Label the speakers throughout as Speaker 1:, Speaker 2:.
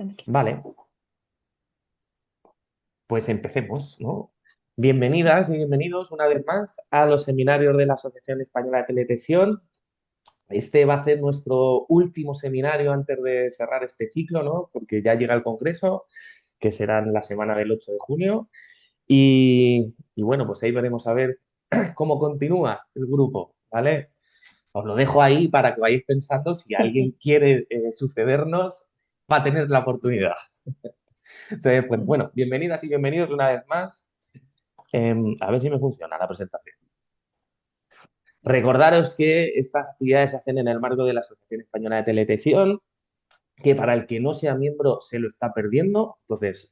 Speaker 1: Cuando quieras.
Speaker 2: Vale, pues empecemos, ¿no? Bienvenidas y bienvenidos una vez más a los seminarios de la Asociación Española de Teledetección. Este va a ser nuestro último seminario antes de cerrar este ciclo, ¿no? Porque ya llega el Congreso, que será en la semana del 8 de junio. Y bueno, pues ahí veremos a ver cómo continúa el grupo, ¿vale? Os lo dejo ahí para que vayáis pensando si alguien quiere sucedernos, va a tener la oportunidad. Entonces, pues bueno, bienvenidas y bienvenidos una vez más. A ver si me funciona la presentación. Recordaros que estas actividades se hacen en el marco de la Asociación Española de Teledetección, que para el que no sea miembro se lo está perdiendo. Entonces,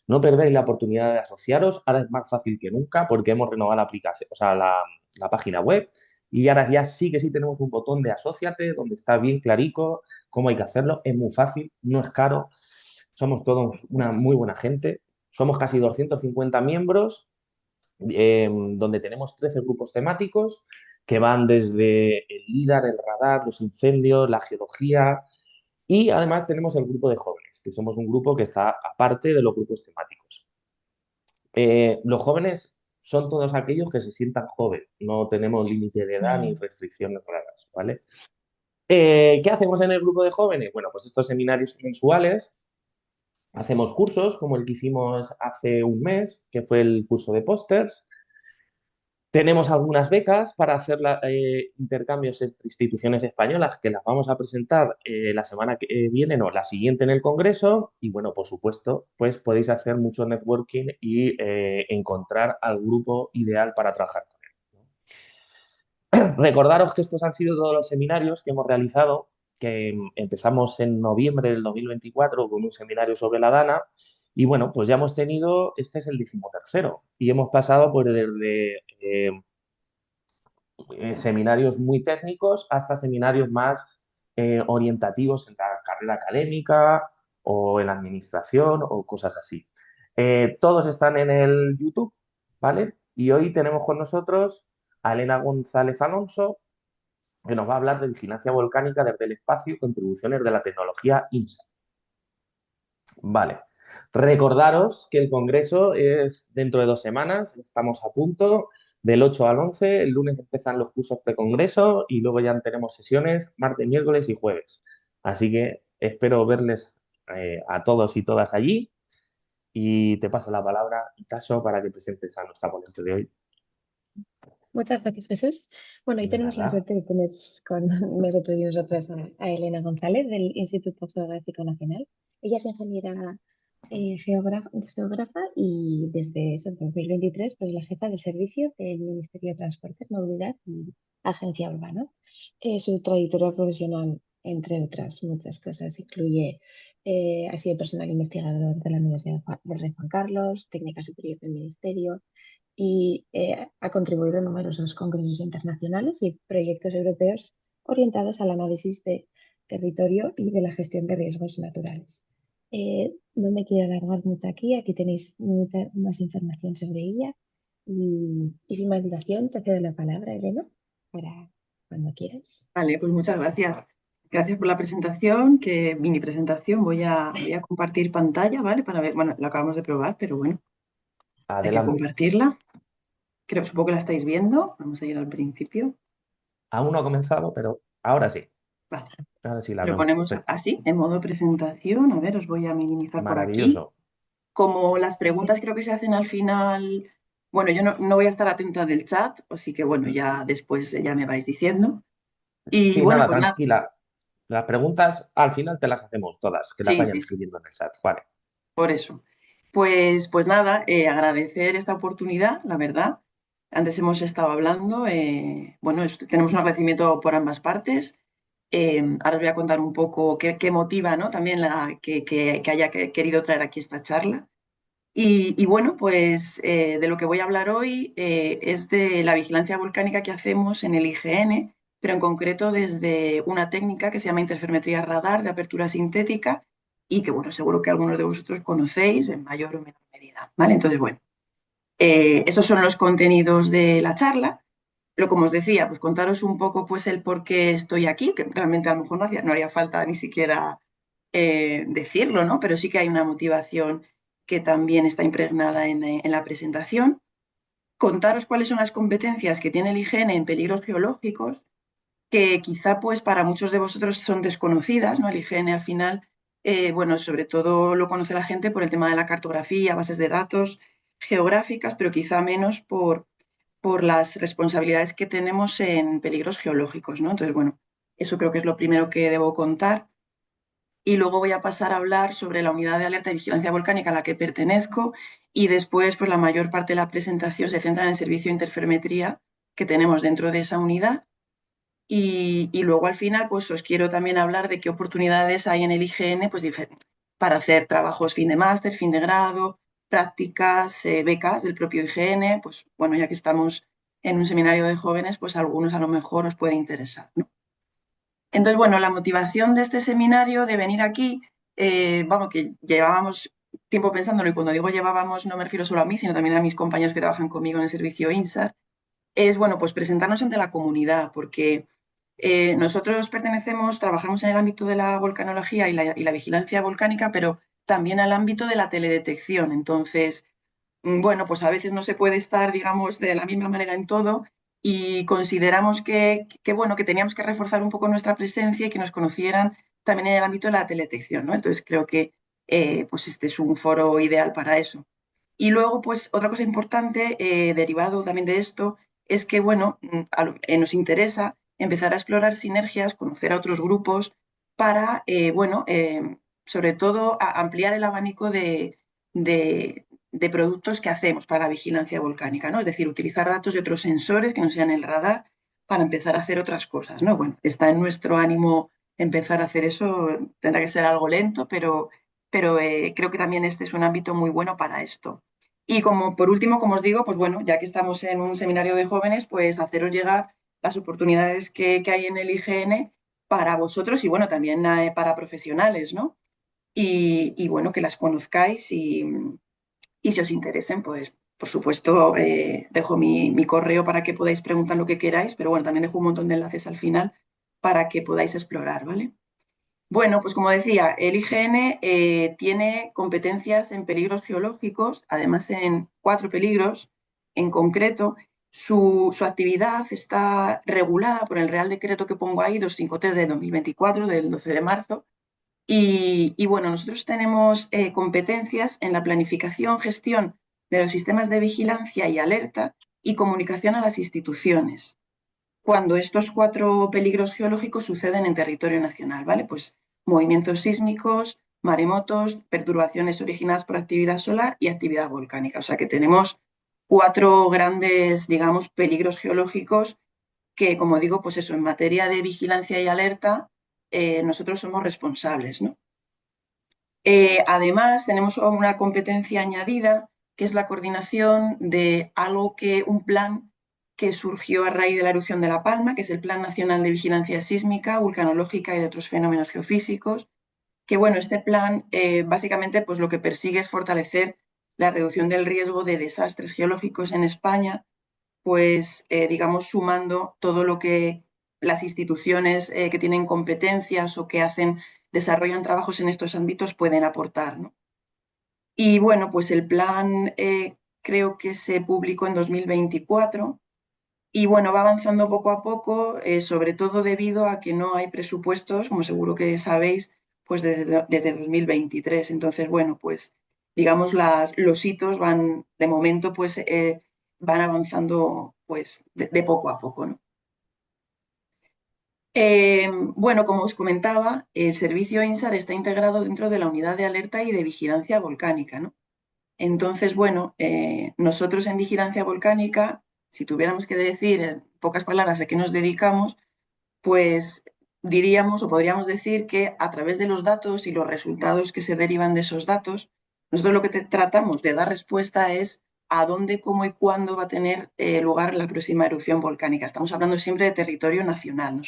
Speaker 2: no perdáis la oportunidad de asociaros. Ahora es más fácil que nunca porque hemos renovado la aplicación, o sea, la página web. Y ahora ya sí que sí tenemos un botón de asóciate donde está bien clarico cómo hay que hacerlo. Es muy fácil, no es caro. Somos todos una muy buena gente. Somos casi 250 miembros donde tenemos 13 grupos temáticos que van desde el LIDAR, el radar, los incendios, la geología y además tenemos el grupo de jóvenes, que somos un grupo que está aparte de los grupos temáticos. Los jóvenes son todos aquellos que se sientan jóvenes, no tenemos límite de edad ni restricciones raras, ¿vale? ¿Qué hacemos en el grupo de jóvenes? Bueno, pues estos seminarios mensuales, hacemos cursos como el que hicimos hace un mes, que fue el curso de pósters. Tenemos algunas becas para hacer intercambios entre instituciones españolas que las vamos a presentar la semana que viene, no, la siguiente en el Congreso. Y bueno, por supuesto, pues podéis hacer mucho networking y encontrar al grupo ideal para trabajar con él. Recordaros que estos han sido todos los seminarios que hemos realizado, que empezamos en noviembre del 2024 con un seminario sobre la Dana. Y bueno, pues ya hemos tenido, este es el 13º, y hemos pasado por el de seminarios muy técnicos hasta seminarios más orientativos en la carrera académica o en la administración o cosas así. Todos están en el YouTube, ¿vale? Y hoy tenemos con nosotros a Elena González Alonso, que nos va a hablar de vigilancia volcánica desde el espacio y contribuciones de la tecnología INSA. Vale. Recordaros que el Congreso es dentro de 2 semanas, estamos a punto, del 8 al 11, el lunes empiezan los cursos pre-Congreso y luego ya tenemos sesiones martes, miércoles y jueves. Así que espero verles a todos y todas allí y te paso la palabra, Taso, para que presentes a nuestra ponente de hoy.
Speaker 1: Muchas gracias, Jesús. Bueno, hoy
Speaker 2: De
Speaker 1: tenemos la
Speaker 2: nada.
Speaker 1: suerte de tener con nosotros y nosotras a Elena González del Instituto Geográfico Nacional. Ella es ingeniera geógrafa y desde eso, 2023 pues, la jefa de servicio del Ministerio de Transportes, Movilidad y Agencia Urbana. Su trayectoria profesional, entre otras muchas cosas, incluye, ha sido personal investigador de la Universidad del Rey Juan Carlos, técnica superior del Ministerio y ha contribuido en numerosos congresos internacionales y proyectos europeos orientados al análisis de territorio y de la gestión de riesgos naturales. No me quiero alargar mucho aquí, aquí tenéis mucha más información sobre ella y sin más dilación te cedo la palabra, Elena, para cuando quieras.
Speaker 3: Vale, pues muchas gracias. Gracias por la presentación, que mini presentación. Voy a compartir pantalla, ¿vale? Para ver, bueno, la acabamos de probar, pero bueno, hay que
Speaker 2: Adelante.
Speaker 3: compartirla. Supongo que la estáis viendo. Vamos a ir al principio.
Speaker 2: Aún no ha comenzado, pero ahora sí.
Speaker 3: Vale,
Speaker 2: Ahora sí la
Speaker 3: lo
Speaker 2: vemos
Speaker 3: ponemos
Speaker 2: perfecto.
Speaker 3: así, en modo presentación. A ver, os voy a minimizar por aquí.
Speaker 2: Maravilloso.
Speaker 3: Como las preguntas creo que se hacen al final, bueno, yo no voy a estar atenta del chat, así que bueno, ya después ya me vais diciendo. Y
Speaker 2: Sí,
Speaker 3: bueno,
Speaker 2: nada,
Speaker 3: pues nada,
Speaker 2: tranquila. Las preguntas al final te las hacemos todas, que las
Speaker 3: sí,
Speaker 2: vayan
Speaker 3: sí, sí,
Speaker 2: escribiendo en el chat. Vale.
Speaker 3: por eso. Pues nada, agradecer esta oportunidad, la verdad. Antes hemos estado hablando, bueno, tenemos un agradecimiento por ambas partes. Ahora os voy a contar un poco qué motiva, ¿no? También que haya querido traer aquí esta charla. Y bueno, pues de lo que voy a hablar hoy es de la vigilancia volcánica que hacemos en el IGN, pero en concreto desde una técnica que se llama interferometría radar de apertura sintética y que, bueno, seguro que algunos de vosotros conocéis en mayor o menor medida, ¿vale? Entonces, bueno, estos son los contenidos de la charla. Lo como os decía, pues contaros un poco pues el por qué estoy aquí, que realmente a lo mejor no haría falta ni siquiera decirlo, ¿no? Pero sí que hay una motivación que también está impregnada en la presentación. Contaros cuáles son las competencias que tiene el IGN en peligros geológicos, que quizá pues para muchos de vosotros son desconocidas, ¿no? El IGN al final, bueno, sobre todo lo conoce la gente por el tema de la cartografía, bases de datos geográficas, pero quizá menos por las responsabilidades que tenemos en peligros geológicos, ¿no? Entonces, bueno, eso creo que es lo primero que debo contar. Y luego voy a pasar a hablar sobre la unidad de alerta y vigilancia volcánica a la que pertenezco y después pues la mayor parte de la presentación se centra en el servicio de interferometría que tenemos dentro de esa unidad y luego al final pues os quiero también hablar de qué oportunidades hay en el IGN pues, para hacer trabajos fin de máster, fin de grado, prácticas, becas del propio IGN, pues bueno, ya que estamos en un seminario de jóvenes, pues algunos a lo mejor os puede interesar, ¿no? Entonces, bueno, la motivación de este seminario, de venir aquí, vamos, que llevábamos tiempo pensándolo y cuando digo llevábamos no me refiero solo a mí, sino también a mis compañeros que trabajan conmigo en el servicio INSAR, es, bueno, pues presentarnos ante la comunidad, porque nosotros trabajamos en el ámbito de la volcanología y la vigilancia volcánica, pero también al ámbito de la teledetección. Entonces, bueno, pues a veces no se puede estar, digamos, de la misma manera en todo y consideramos bueno, que teníamos que reforzar un poco nuestra presencia y que nos conocieran también en el ámbito de la teledetección, ¿no? Entonces creo que pues este es un foro ideal para eso. Y luego, pues otra cosa importante, derivado también de esto, es que, bueno, nos interesa empezar a explorar sinergias, conocer a otros grupos para, bueno, sobre todo ampliar el abanico de productos que hacemos para la vigilancia volcánica, ¿no? Es decir, utilizar datos de otros sensores que no sean el radar para empezar a hacer otras cosas, ¿no? Bueno, está en nuestro ánimo empezar a hacer eso, tendrá que ser algo lento, pero creo que también este es un ámbito muy bueno para esto. Y como por último, como os digo, pues bueno, ya que estamos en un seminario de jóvenes, pues haceros llegar las oportunidades que hay en el IGN para vosotros y bueno, también para profesionales, ¿no? Y bueno, que las conozcáis y si os interesen, pues por supuesto dejo mi correo para que podáis preguntar lo que queráis, pero bueno, también dejo un montón de enlaces al final para que podáis explorar, ¿vale? Bueno, pues como decía, el IGN tiene competencias en peligros geológicos, además en 4 peligros en concreto. Su actividad está regulada por el Real Decreto que pongo ahí, 253 de 2024, del 12 de marzo. Y bueno, nosotros tenemos competencias en la planificación, gestión de los sistemas de vigilancia y alerta y comunicación a las instituciones cuando estos 4 peligros geológicos suceden en territorio nacional, ¿vale? Pues movimientos sísmicos, maremotos, perturbaciones originadas por actividad solar y actividad volcánica. O sea que tenemos 4 grandes, digamos, peligros geológicos que, como digo, pues eso, en materia de vigilancia y alerta, nosotros somos responsables, ¿no? Además, tenemos una competencia añadida, que es la coordinación de un plan que surgió a raíz de la erupción de La Palma, que es el Plan Nacional de Vigilancia Sísmica, Vulcanológica y de otros fenómenos geofísicos, que bueno, este plan básicamente pues lo que persigue es fortalecer la reducción del riesgo de desastres geológicos en España, pues digamos sumando todo lo que las instituciones que tienen competencias o que desarrollan trabajos en estos ámbitos pueden aportar, ¿no? Y bueno, pues el plan creo que se publicó en 2024 y bueno, va avanzando poco a poco, sobre todo debido a que no hay presupuestos, como seguro que sabéis, pues desde 2023. Entonces, bueno, pues digamos los hitos de momento, pues van avanzando pues de poco a poco, ¿no? Bueno, como os comentaba, el servicio INSAR está integrado dentro de la unidad de alerta y de vigilancia volcánica, ¿no? Entonces, bueno, nosotros en vigilancia volcánica, si tuviéramos que decir en pocas palabras a qué nos dedicamos, pues diríamos o podríamos decir que a través de los datos y los resultados que se derivan de esos datos, nosotros lo que tratamos de dar respuesta es a dónde, cómo y cuándo va a tener lugar la próxima erupción volcánica. Estamos hablando siempre de territorio nacional.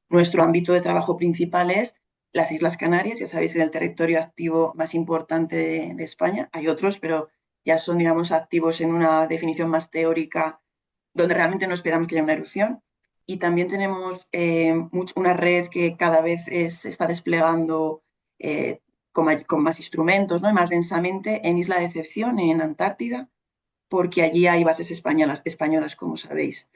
Speaker 3: Nuestro ámbito de trabajo principal es las Islas Canarias, ya sabéis, es el territorio activo más importante de España. Hay otros, pero ya son, digamos, activos en una definición más teórica, donde realmente no esperamos que haya una erupción. Y también tenemos una red que cada vez se está desplegando con más instrumentos, ¿no? Y más densamente en Isla de Decepción, en Antártida, porque allí hay bases españolas, como sabéis.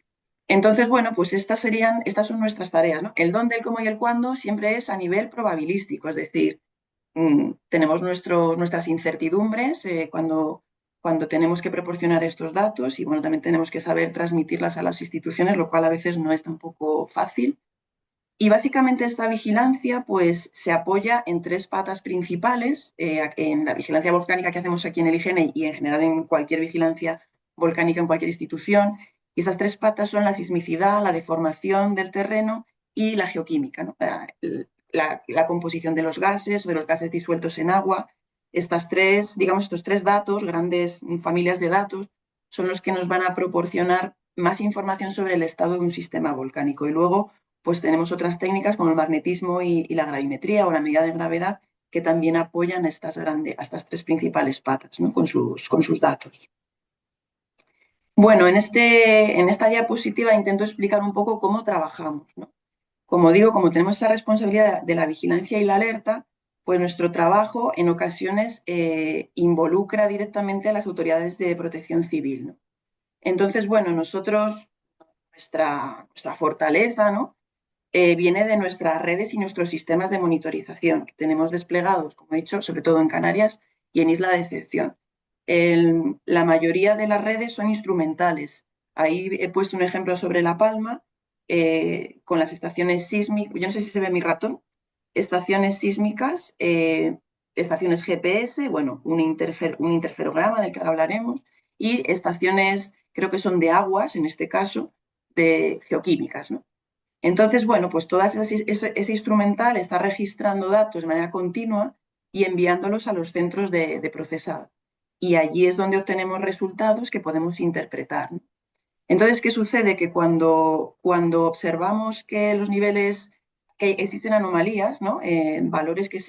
Speaker 3: Entonces, bueno, pues estas son nuestras tareas, ¿no? El dónde, el cómo y el cuándo siempre es a nivel probabilístico, es decir, tenemos nuestras incertidumbres cuando tenemos que proporcionar estos datos y, bueno, también tenemos que saber transmitirlas a las instituciones, lo cual a veces no es tampoco fácil. Y básicamente esta vigilancia pues se apoya en tres patas principales, en la vigilancia volcánica que hacemos aquí en el IGN y en general en cualquier vigilancia volcánica en cualquier institución. Y estas tres patas son la sismicidad, la deformación del terreno y la geoquímica, ¿no? La composición de los gases disueltos en agua. Estos tres datos, grandes familias de datos, son los que nos van a proporcionar más información sobre el estado de un sistema volcánico. Y luego pues tenemos otras técnicas como el magnetismo y la gravimetría o la medida de gravedad que también apoyan a estas tres principales patas, ¿no? con sus datos. Bueno, en esta diapositiva intento explicar un poco cómo trabajamos, ¿no? Como digo, como tenemos esa responsabilidad de la vigilancia y la alerta, pues nuestro trabajo en ocasiones involucra directamente a las autoridades de protección civil, ¿no? Entonces, bueno, nuestra fortaleza, ¿no? Viene de nuestras redes y nuestros sistemas de monitorización que tenemos desplegados, como he dicho, sobre todo en Canarias y en Isla de Decepción. La mayoría de las redes son instrumentales. Ahí he puesto un ejemplo sobre La Palma, con las estaciones sísmicas, yo no sé si se ve mi ratón, estaciones sísmicas, estaciones GPS, bueno, un interferograma del que ahora hablaremos, y estaciones, creo que son de aguas, en este caso, de geoquímicas, ¿no? Entonces, bueno, pues ese instrumental está registrando datos de manera continua y enviándolos a los centros de procesado. Y allí es donde obtenemos resultados que podemos interpretar, ¿no? Entonces, ¿qué sucede? Que cuando observamos que que existen anomalías, ¿no? Valores que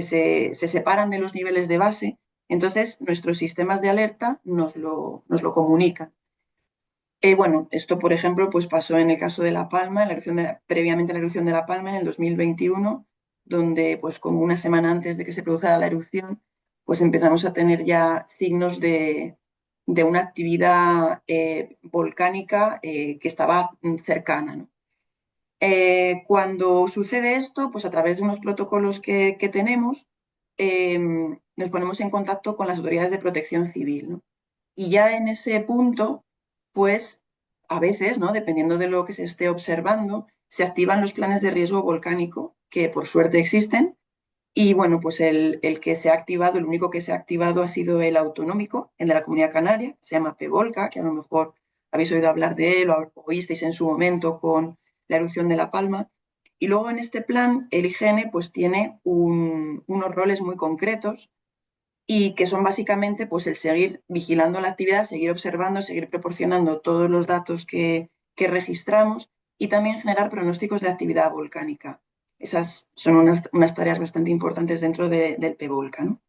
Speaker 3: se separan de los niveles de base, entonces nuestros sistemas de alerta nos lo comunican. Bueno, esto, por ejemplo, pues pasó en el caso de La Palma, previamente a la erupción de La Palma en el 2021, donde, pues como una semana antes de que se produjera la erupción, pues empezamos a tener ya signos de una actividad volcánica que estaba cercana, ¿no? Cuando sucede esto, pues a través de unos protocolos que tenemos, nos ponemos en contacto con las autoridades de protección civil, ¿no? Y ya en ese punto, pues a veces, ¿no? Dependiendo de lo que se esté observando, se activan los planes de riesgo volcánico, que por suerte existen. Y bueno, pues el que se ha activado, el único que se ha activado ha sido el autonómico, el de la Comunidad Canaria, se llama PEVOLCA, que a lo mejor habéis oído hablar de él o oísteis en su momento con la erupción de La Palma. Y luego en este plan, el IGN pues tiene unos roles muy concretos y que son básicamente pues el seguir vigilando la actividad, seguir observando, seguir proporcionando todos los datos que registramos y también generar pronósticos de actividad volcánica. Esas son unas tareas bastante importantes dentro del PVOLCA, ¿no?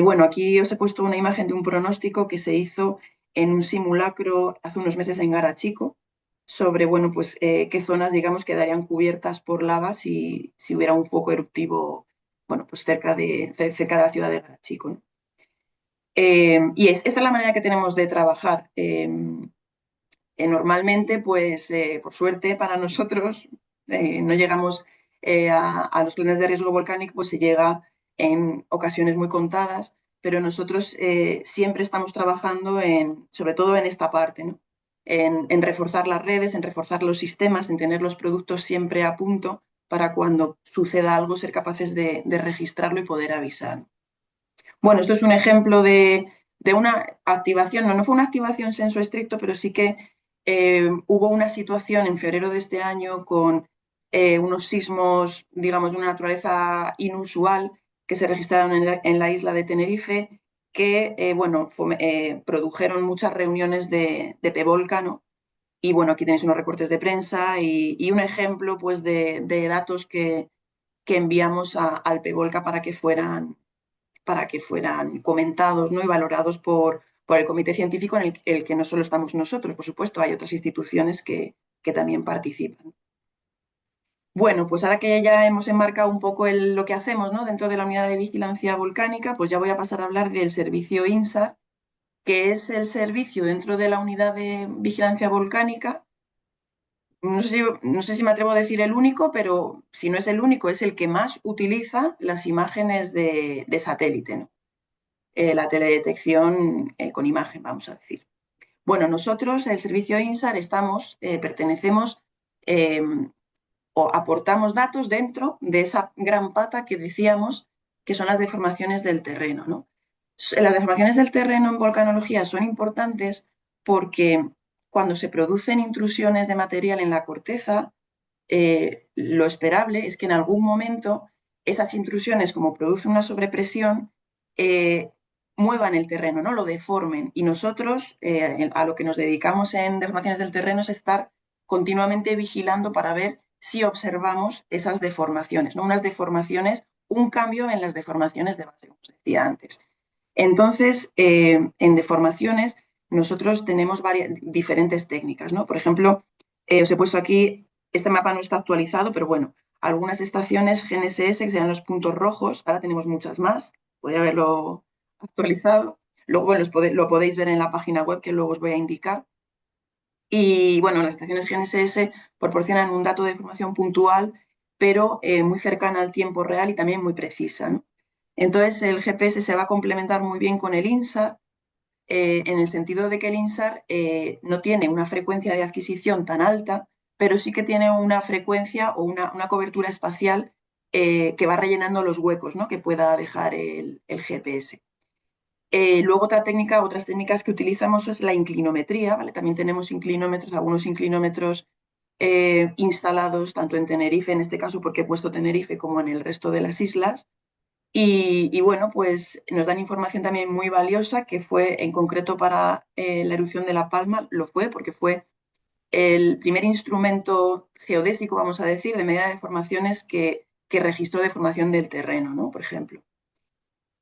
Speaker 3: Bueno, aquí os he puesto una imagen de un pronóstico que se hizo en un simulacro hace unos meses en Garachico sobre, bueno, pues qué zonas, digamos, quedarían cubiertas por lava si hubiera un foco eruptivo, bueno, pues cerca de la ciudad de Garachico, ¿no? Esta es la manera que tenemos de trabajar. Normalmente, pues, por suerte para nosotros, no llegamos a los planes de riesgo volcánico, pues se llega en ocasiones muy contadas, pero nosotros siempre estamos trabajando sobre todo en esta parte, ¿no? En reforzar las redes, en reforzar los sistemas, en tener los productos siempre a punto para cuando suceda algo ser capaces de registrarlo y poder avisar. Bueno, esto es un ejemplo de una activación, no fue una activación senso estricto, pero sí que hubo una situación en febrero de este año con unos sismos, digamos, de una naturaleza inusual que se registraron en la isla de Tenerife, que, bueno, produjeron muchas reuniones de PEVOLCA, ¿no? Y bueno, aquí tenéis unos recortes de prensa y un ejemplo, pues, de datos que enviamos al PEVOLCA para que fueran comentados, ¿no? Y valorados por el comité científico en el que no solo estamos nosotros, por supuesto, hay otras instituciones que también participan. Bueno, pues ahora que ya hemos enmarcado un poco lo que hacemos, ¿no? Dentro de la unidad de vigilancia volcánica, pues ya voy a pasar a hablar del servicio INSAR, que es el servicio dentro de la unidad de vigilancia volcánica. No sé si me atrevo a decir el único, pero si no es el único, es el que más utiliza las imágenes de satélite, ¿no? La teledetección con imagen, vamos a decir. Bueno, nosotros, el servicio INSAR, pertenecemos eh, o aportamos datos dentro de esa gran pata que decíamos que son las deformaciones del terreno, ¿no? Las deformaciones del terreno en volcanología son importantes porque cuando se producen intrusiones de material en la corteza, lo esperable es que en algún momento esas intrusiones, como produce una sobrepresión, eh, muevan el terreno, ¿no? Lo deformen. Y nosotros, a lo que nos dedicamos en deformaciones del terreno es estar continuamente vigilando para ver si observamos esas deformaciones, ¿no? Unas deformaciones, un cambio en las deformaciones de base, como os decía antes. Entonces, en deformaciones, nosotros tenemos diferentes técnicas, ¿no? Por ejemplo, os he puesto aquí, este mapa no está actualizado, pero bueno, algunas estaciones GNSS, que serían los puntos rojos, ahora tenemos muchas más, podría haberlo actualizado. Luego, bueno, lo podéis ver en la página web que luego os voy a indicar. Y bueno, las estaciones GNSS proporcionan un dato de información puntual, pero muy cercana al tiempo real y también muy precisa, ¿no? Entonces, el GPS se va a complementar muy bien con el INSAR, en el sentido de que el INSAR no tiene una frecuencia de adquisición tan alta, pero sí que tiene una frecuencia o una cobertura espacial que va rellenando los huecos, ¿no? Que pueda dejar el GPS. Luego otras técnicas que utilizamos es la inclinometría, ¿vale? También tenemos inclinómetros, algunos inclinómetros instalados tanto en Tenerife, en este caso porque he puesto Tenerife, como en el resto de las islas. Y bueno, pues nos dan información también muy valiosa que fue en concreto para la erupción de La Palma, lo fue porque fue el primer instrumento geodésico, vamos a decir, de medida de deformaciones que registró deformación del terreno, ¿no? Por ejemplo.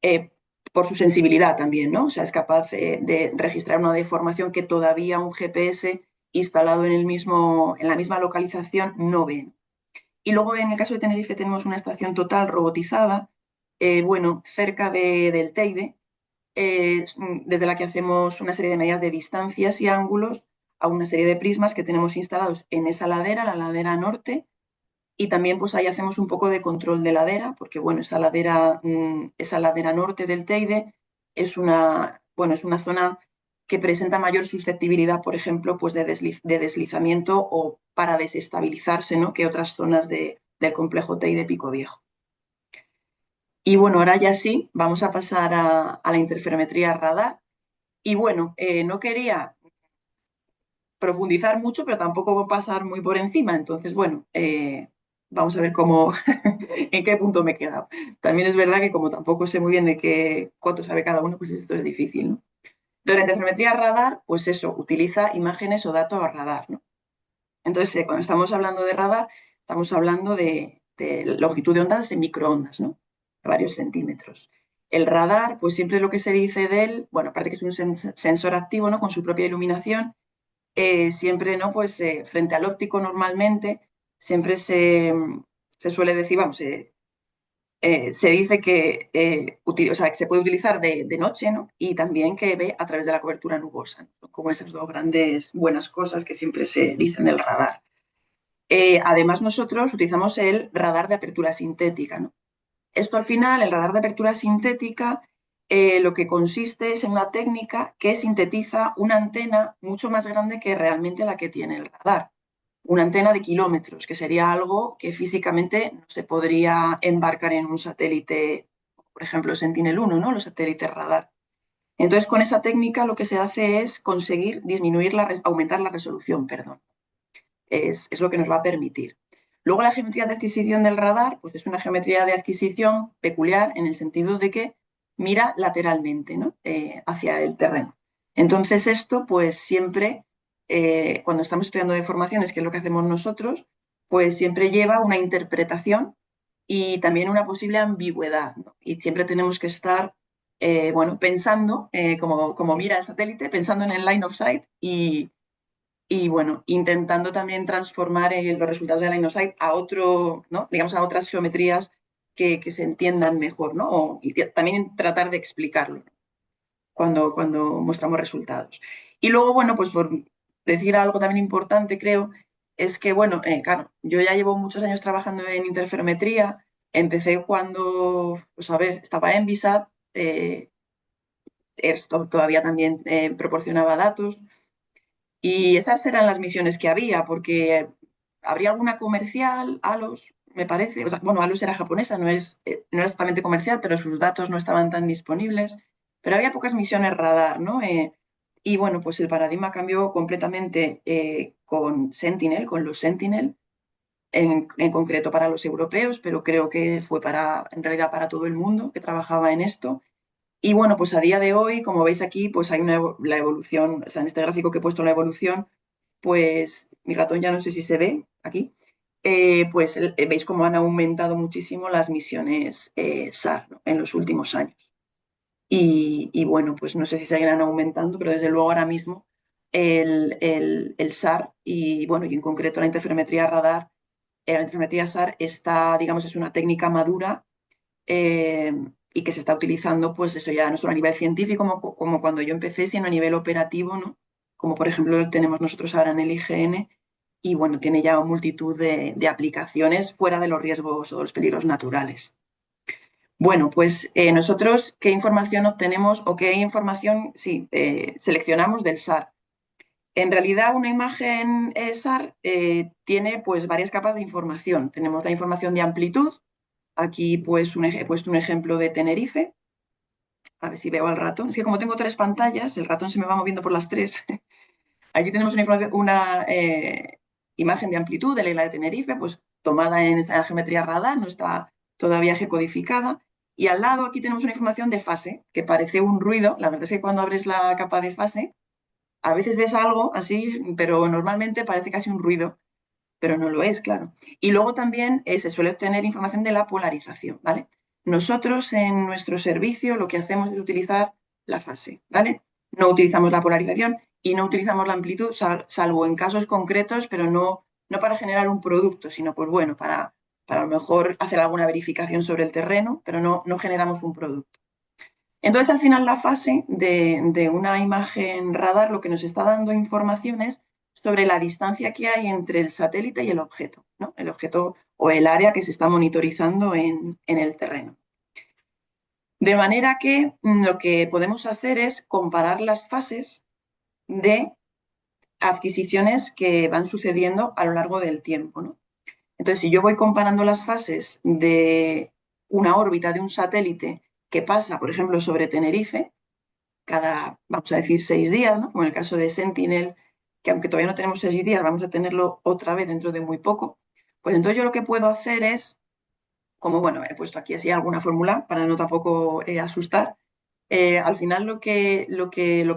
Speaker 3: Eh, por su sensibilidad también, ¿no? O sea, es capaz de registrar una deformación que todavía un GPS instalado en la misma localización no ve. Y luego en el caso de Tenerife tenemos una estación total robotizada, bueno, cerca del Teide, desde la que hacemos una serie de medidas de distancias y ángulos a una serie de prismas que tenemos instalados en esa ladera, la ladera norte, y también pues ahí hacemos un poco de control de ladera, porque bueno, esa ladera norte del Teide bueno, es una zona que presenta mayor susceptibilidad, por ejemplo, pues de deslizamiento o para desestabilizarse, ¿no? Que otras zonas del complejo Teide Pico Viejo. Y bueno, ahora ya sí, vamos a pasar a la interferometría radar. Y bueno, no quería profundizar mucho, pero tampoco pasar muy por encima. Entonces, bueno, vamos a ver en qué punto me he quedado. También es verdad que como tampoco sé muy bien cuánto sabe cada uno, pues esto es difícil, ¿no? Entonces, la interferometría radar, pues eso, utiliza imágenes o datos a radar, ¿no? Entonces, cuando estamos hablando de radar, estamos hablando de longitud de ondas de microondas, ¿no? Varios centímetros. El radar, pues siempre lo que se dice de él, bueno, aparte que es un sensor activo, ¿no? Con su propia iluminación, siempre, ¿no? Pues frente al óptico normalmente, siempre se suele decir, vamos, se dice o sea, que se puede utilizar de noche, ¿no? Y también que ve a través de la cobertura nubosa, ¿no? Como esas dos grandes buenas cosas que siempre se dicen del radar. Además, nosotros utilizamos el radar de apertura sintética, ¿no? Esto al final, el radar de apertura sintética, lo que consiste es en una técnica que sintetiza una antena mucho más grande que realmente la que tiene el radar. Una antena de kilómetros, que sería algo que físicamente no se podría embarcar en un satélite, por ejemplo, Sentinel-1, ¿no? Los satélites radar. Entonces, con esa técnica lo que se hace es conseguir aumentar la resolución, perdón. Es lo que nos va a permitir. Luego la geometría de adquisición del radar, pues es una geometría de adquisición peculiar en el sentido de que mira lateralmente, ¿no? Hacia el terreno. Entonces esto, pues siempre, cuando estamos estudiando deformaciones, que es lo que hacemos nosotros, pues siempre lleva una interpretación y también una posible ambigüedad, ¿no? Y siempre tenemos que estar, bueno, pensando, como mira el satélite, pensando en el line of sight y bueno, intentando también transformar los resultados de la InnoSight a otro, ¿no? Digamos, a otras geometrías que se entiendan mejor, ¿no? Y también tratar de explicarlo cuando mostramos resultados. Y luego, bueno, pues por decir algo también importante, creo, es que, bueno, claro, yo ya llevo muchos años trabajando en interferometría. Empecé cuando, pues a ver, estaba en VISAT, esto todavía también proporcionaba datos, y esas eran las misiones que había, porque habría alguna comercial, ALOS, me parece. O sea, bueno, ALOS era japonesa, no era exactamente comercial, pero sus datos no estaban tan disponibles. Pero había pocas misiones radar, ¿no? Y bueno, pues el paradigma cambió completamente con Sentinel, con los Sentinel, en concreto para los europeos, pero creo que fue en realidad para todo el mundo que trabajaba en esto. Y bueno, pues a día de hoy, como veis aquí, pues hay la evolución, o sea, en este gráfico que he puesto la evolución, pues mi ratón ya no sé si se ve aquí, pues veis cómo han aumentado muchísimo las misiones SAR, ¿no? En los últimos años. Y bueno, pues no sé si seguirán aumentando, pero desde luego ahora mismo el SAR y bueno, y en concreto la interferometría radar, la interferometría SAR está, digamos, es una técnica madura eh, y que se está utilizando, pues eso ya no solo a nivel científico como cuando yo empecé, sino a nivel operativo, ¿no? Como por ejemplo tenemos nosotros ahora en el IGN, y bueno, tiene ya multitud de aplicaciones fuera de los riesgos o los peligros naturales. Bueno, pues nosotros, ¿qué información obtenemos o qué información seleccionamos del SAR? En realidad, una imagen SAR tiene pues varias capas de información. Tenemos la información de amplitud. Aquí pues he puesto un ejemplo de Tenerife. A ver si veo al ratón. Es que como tengo tres pantallas, el ratón se me va moviendo por las tres. Aquí tenemos una imagen de amplitud de la isla de Tenerife, pues tomada en esta geometría radar, no está todavía geocodificada. Y al lado aquí tenemos una información de fase, que parece un ruido. La verdad es que cuando abres la capa de fase, a veces ves algo así, pero normalmente parece casi un ruido, pero no lo es, claro. Y luego también se suele obtener información de la polarización, ¿vale? Nosotros en nuestro servicio lo que hacemos es utilizar la fase, ¿vale? No utilizamos la polarización y no utilizamos la amplitud, salvo en casos concretos, pero no para generar un producto, sino pues bueno, para a lo mejor hacer alguna verificación sobre el terreno, pero no generamos un producto. Entonces, al final, la fase de una imagen radar lo que nos está dando informaciones sobre la distancia que hay entre el satélite y el objeto, ¿no? El objeto o el área que se está monitorizando en el terreno. De manera que lo que podemos hacer es comparar las fases de adquisiciones que van sucediendo a lo largo del tiempo, ¿no? Entonces, si yo voy comparando las fases de una órbita de un satélite que pasa, por ejemplo, sobre Tenerife, cada, vamos a decir, 6 días, ¿no? Como en el caso de Sentinel, que aunque todavía no tenemos 6 días, vamos a tenerlo otra vez dentro de muy poco. Pues entonces yo lo que puedo hacer es, como bueno, he puesto aquí así alguna fórmula para no tampoco asustar. Al final lo que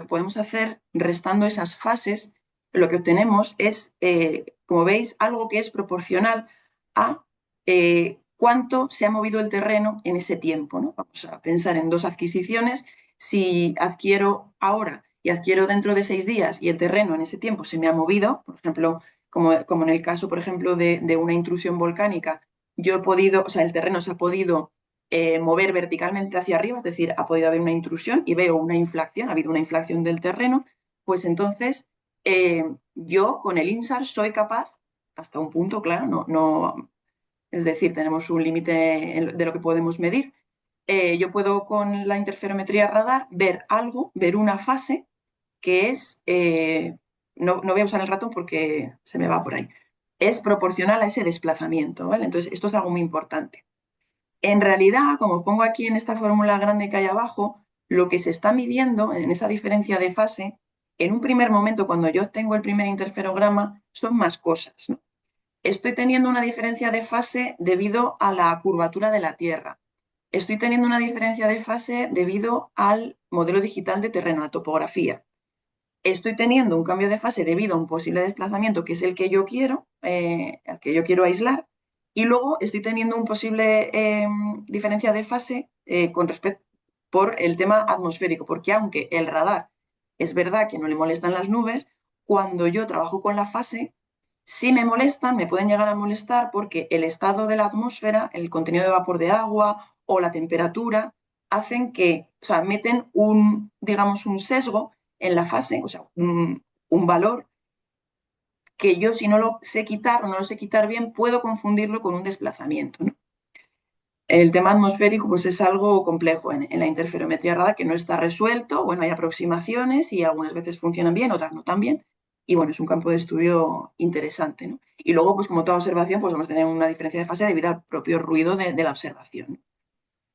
Speaker 3: podemos hacer restando esas fases, lo que obtenemos es, como veis, algo que es proporcional a cuánto se ha movido el terreno en ese tiempo, ¿no? Vamos a pensar en dos adquisiciones. Si adquiero ahora y adquiero dentro de 6 días y el terreno en ese tiempo se me ha movido, por ejemplo, como en el caso, por ejemplo, de una intrusión volcánica, yo he podido, o sea, el terreno se ha podido mover verticalmente hacia arriba, es decir, ha podido haber una intrusión y veo una inflación, ha habido una inflación del terreno, pues entonces yo con el INSAR soy capaz, hasta un punto, claro, es decir, tenemos un límite de lo que podemos medir. Yo puedo con la interferometría radar ver algo, ver una fase que es, no voy a usar el ratón porque se me va por ahí, es proporcional a ese desplazamiento, ¿vale? Entonces, esto es algo muy importante. En realidad, como pongo aquí en esta fórmula grande que hay abajo, lo que se está midiendo en esa diferencia de fase, en un primer momento, cuando yo tengo el primer interferograma, son más cosas, ¿no? Estoy teniendo una diferencia de fase debido a la curvatura de la Tierra. Estoy teniendo una diferencia de fase debido al modelo digital de terreno, la topografía. Estoy teniendo un cambio de fase debido a un posible desplazamiento que es el que yo quiero, el que yo quiero aislar, y luego estoy teniendo un posible diferencia de fase con respecto por el tema atmosférico, porque aunque el radar es verdad que no le molestan las nubes, cuando yo trabajo con la fase, si me molestan, me pueden llegar a molestar porque el estado de la atmósfera, el contenido de vapor de agua o la temperatura hacen que, o sea, meten digamos, un sesgo en la fase, o sea, un valor que yo si no lo sé quitar o no lo sé quitar bien, puedo confundirlo con un desplazamiento, ¿no? El tema atmosférico pues es algo complejo en la interferometría radar que no está resuelto. Bueno, hay aproximaciones y algunas veces funcionan bien, otras no tan bien. Y bueno, es un campo de estudio interesante, ¿no? Y luego, pues como toda observación, pues vamos a tener una diferencia de fase debido al propio ruido de la observación.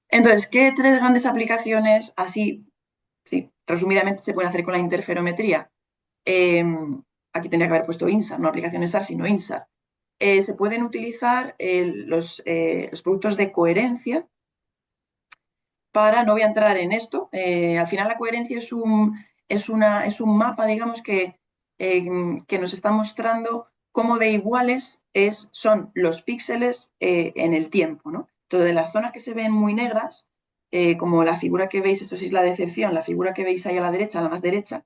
Speaker 3: Entonces, ¿qué tres grandes aplicaciones así, sí, resumidamente se pueden hacer con la interferometría? Aquí tendría que haber puesto INSAR, no aplicaciones SAR, sino INSAR. Se pueden utilizar los productos de coherencia para, no voy a entrar en esto, al final la coherencia es un mapa, digamos, que nos está mostrando cómo de iguales son los píxeles en el tiempo, ¿no? Entonces, de las zonas que se ven muy negras, como la figura que veis, esto sí es la decepción, la figura que veis ahí a la derecha, la más derecha,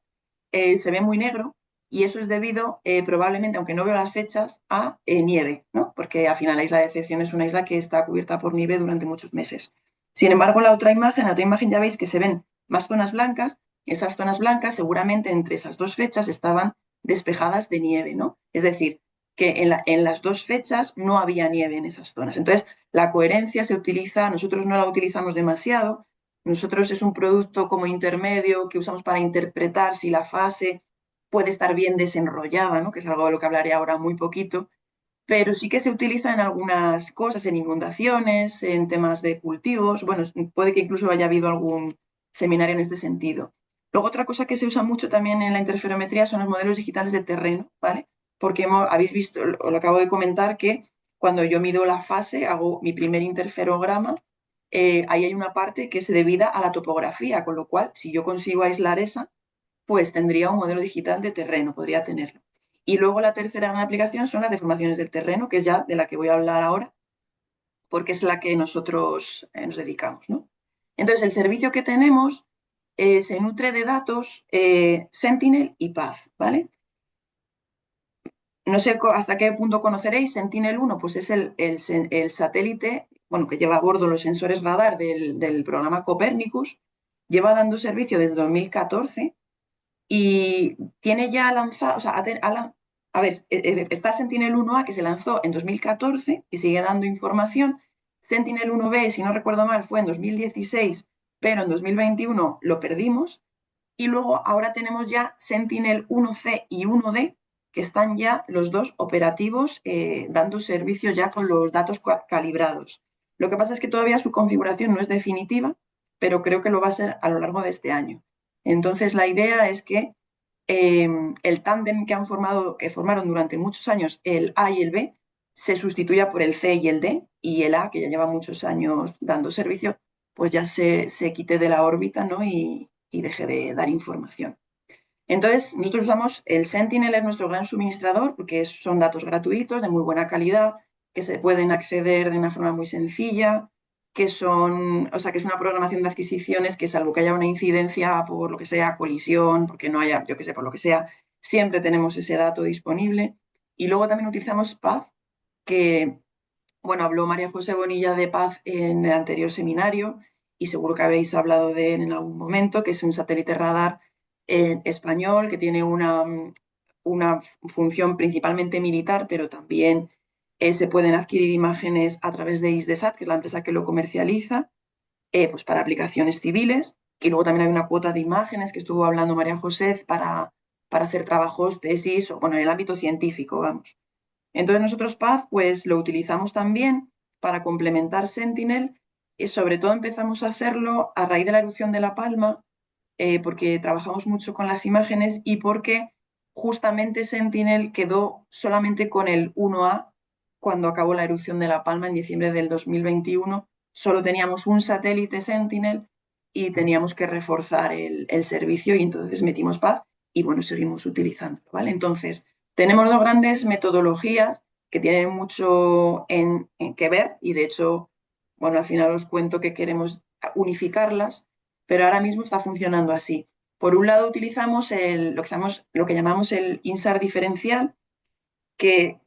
Speaker 3: se ve muy negro y eso es debido, probablemente, aunque no veo las fechas, a nieve, ¿no? Porque al final la isla de Decepción es una isla que está cubierta por nieve durante muchos meses. Sin embargo, en la otra imagen ya veis que se ven más zonas blancas. Esas zonas blancas seguramente entre esas dos fechas estaban despejadas de nieve, ¿no? Es decir, que en las dos fechas no había nieve en esas zonas. Entonces, la coherencia se utiliza, nosotros no la utilizamos demasiado, nosotros es un producto como intermedio que usamos para interpretar si la fase puede estar bien desenrollada, ¿no? Que es algo de lo que hablaré ahora muy poquito, pero sí que se utiliza en algunas cosas, en inundaciones, en temas de cultivos. Bueno, puede que incluso haya habido algún seminario en este sentido. Luego, otra cosa que se usa mucho también en la interferometría son los modelos digitales de terreno, ¿vale? Porque habéis visto, lo acabo de comentar, que cuando yo mido la fase, hago mi primer interferograma, ahí hay una parte que es debida a la topografía, con lo cual, si yo consigo aislar esa, pues tendría un modelo digital de terreno, podría tenerlo. Y luego la tercera gran aplicación son las deformaciones del terreno, que es ya de la que voy a hablar ahora, porque es la que nosotros nos dedicamos, ¿no? Entonces, el servicio que tenemos se nutre de datos Sentinel y Path, ¿vale? No sé hasta qué punto conoceréis Sentinel-1, pues es el satélite, bueno, que lleva a bordo los sensores radar del programa Copernicus, lleva dando servicio desde 2014 y tiene ya lanzado, o sea, a ver, está Sentinel-1A que se lanzó en 2014 y sigue dando información. Sentinel-1B, si no recuerdo mal, fue en 2016, pero en 2021 lo perdimos. Y luego ahora tenemos ya Sentinel-1C y 1D, que están ya los dos operativos dando servicio ya con los datos calibrados. Lo que pasa es que todavía su configuración no es definitiva, pero creo que lo va a ser a lo largo de este año. Entonces, la idea es que el tándem que formaron durante muchos años, el A y el B, se sustituya por el C y el D, y el A, que ya lleva muchos años dando servicio, pues ya se quite de la órbita, ¿no? y deje de dar información. Entonces, nosotros usamos el Sentinel, es nuestro gran suministrador, porque son datos gratuitos, de muy buena calidad, que se pueden acceder de una forma muy sencilla, que son, o sea, que es una programación de adquisiciones que salvo que haya una incidencia por lo que sea, colisión, porque no haya, yo qué sé, por lo que sea, siempre tenemos ese dato disponible. Y luego también utilizamos Path, que, bueno, habló María José Bonilla de Path en el anterior seminario y seguro que habéis hablado de él en algún momento, que es un satélite radar español que tiene una función principalmente militar, pero también se pueden adquirir imágenes a través de Isdesat, que es la empresa que lo comercializa, pues para aplicaciones civiles. Y luego también hay una cuota de imágenes que estuvo hablando María José para hacer trabajos, tesis, o bueno, en el ámbito científico, vamos. Entonces nosotros Path pues lo utilizamos también para complementar Sentinel y sobre todo empezamos a hacerlo a raíz de la erupción de La Palma, porque trabajamos mucho con las imágenes y porque justamente Sentinel quedó solamente con el 1A cuando acabó la erupción de La Palma en diciembre del 2021. Solo teníamos un satélite Sentinel y teníamos que reforzar el servicio y entonces metimos Path y bueno, seguimos utilizándolo, ¿vale? Entonces, tenemos dos grandes metodologías que tienen mucho en que ver y de hecho, bueno, al final os cuento que queremos unificarlas, pero ahora mismo está funcionando así. Por un lado utilizamos lo que llamamos el INSAR diferencial, que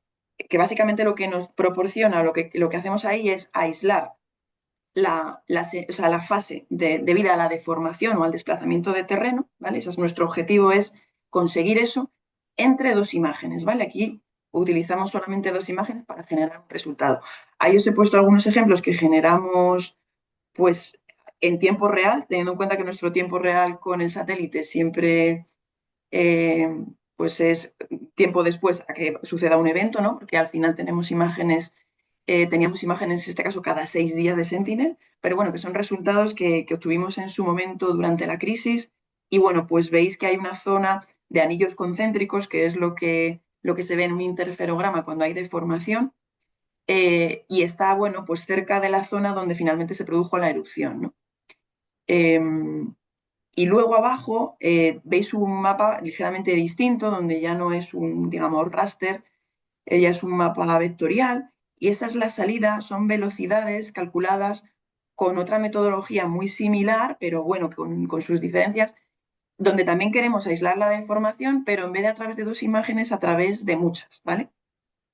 Speaker 3: básicamente lo que nos proporciona, lo que hacemos ahí es aislar o sea, la fase debida a la deformación o al desplazamiento de terreno, ¿vale? Ese es nuestro objetivo, es conseguir eso entre dos imágenes, ¿vale? Aquí utilizamos solamente dos imágenes para generar un resultado. Ahí os he puesto algunos ejemplos que generamos, pues, en tiempo real, teniendo en cuenta que nuestro tiempo real con el satélite siempre pues es tiempo después a que suceda un evento, ¿no? Porque al final teníamos imágenes en este caso cada 6 días de Sentinel, pero bueno, que son resultados que obtuvimos en su momento durante la crisis. Y bueno, pues veis que hay una zona de anillos concéntricos, que es lo que se ve en un interferograma cuando hay deformación, y está, bueno, pues cerca de la zona donde finalmente se produjo la erupción, ¿no? Y luego abajo veis un mapa ligeramente distinto, donde ya no es un, digamos, raster, ya es un mapa vectorial, y esa es la salida, son velocidades calculadas con otra metodología muy similar, pero bueno, con sus diferencias, donde también queremos aislar la deformación, pero en vez de a través de dos imágenes, a través de muchas, ¿vale?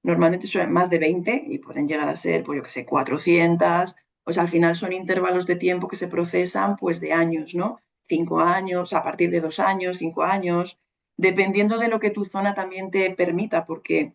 Speaker 3: Normalmente son más de 20 y pueden llegar a ser, pues yo que sé, 400. O sea, al final son intervalos de tiempo que se procesan pues de años, ¿no? 5 años, a partir de 2 años, 5 años, dependiendo de lo que tu zona también te permita, porque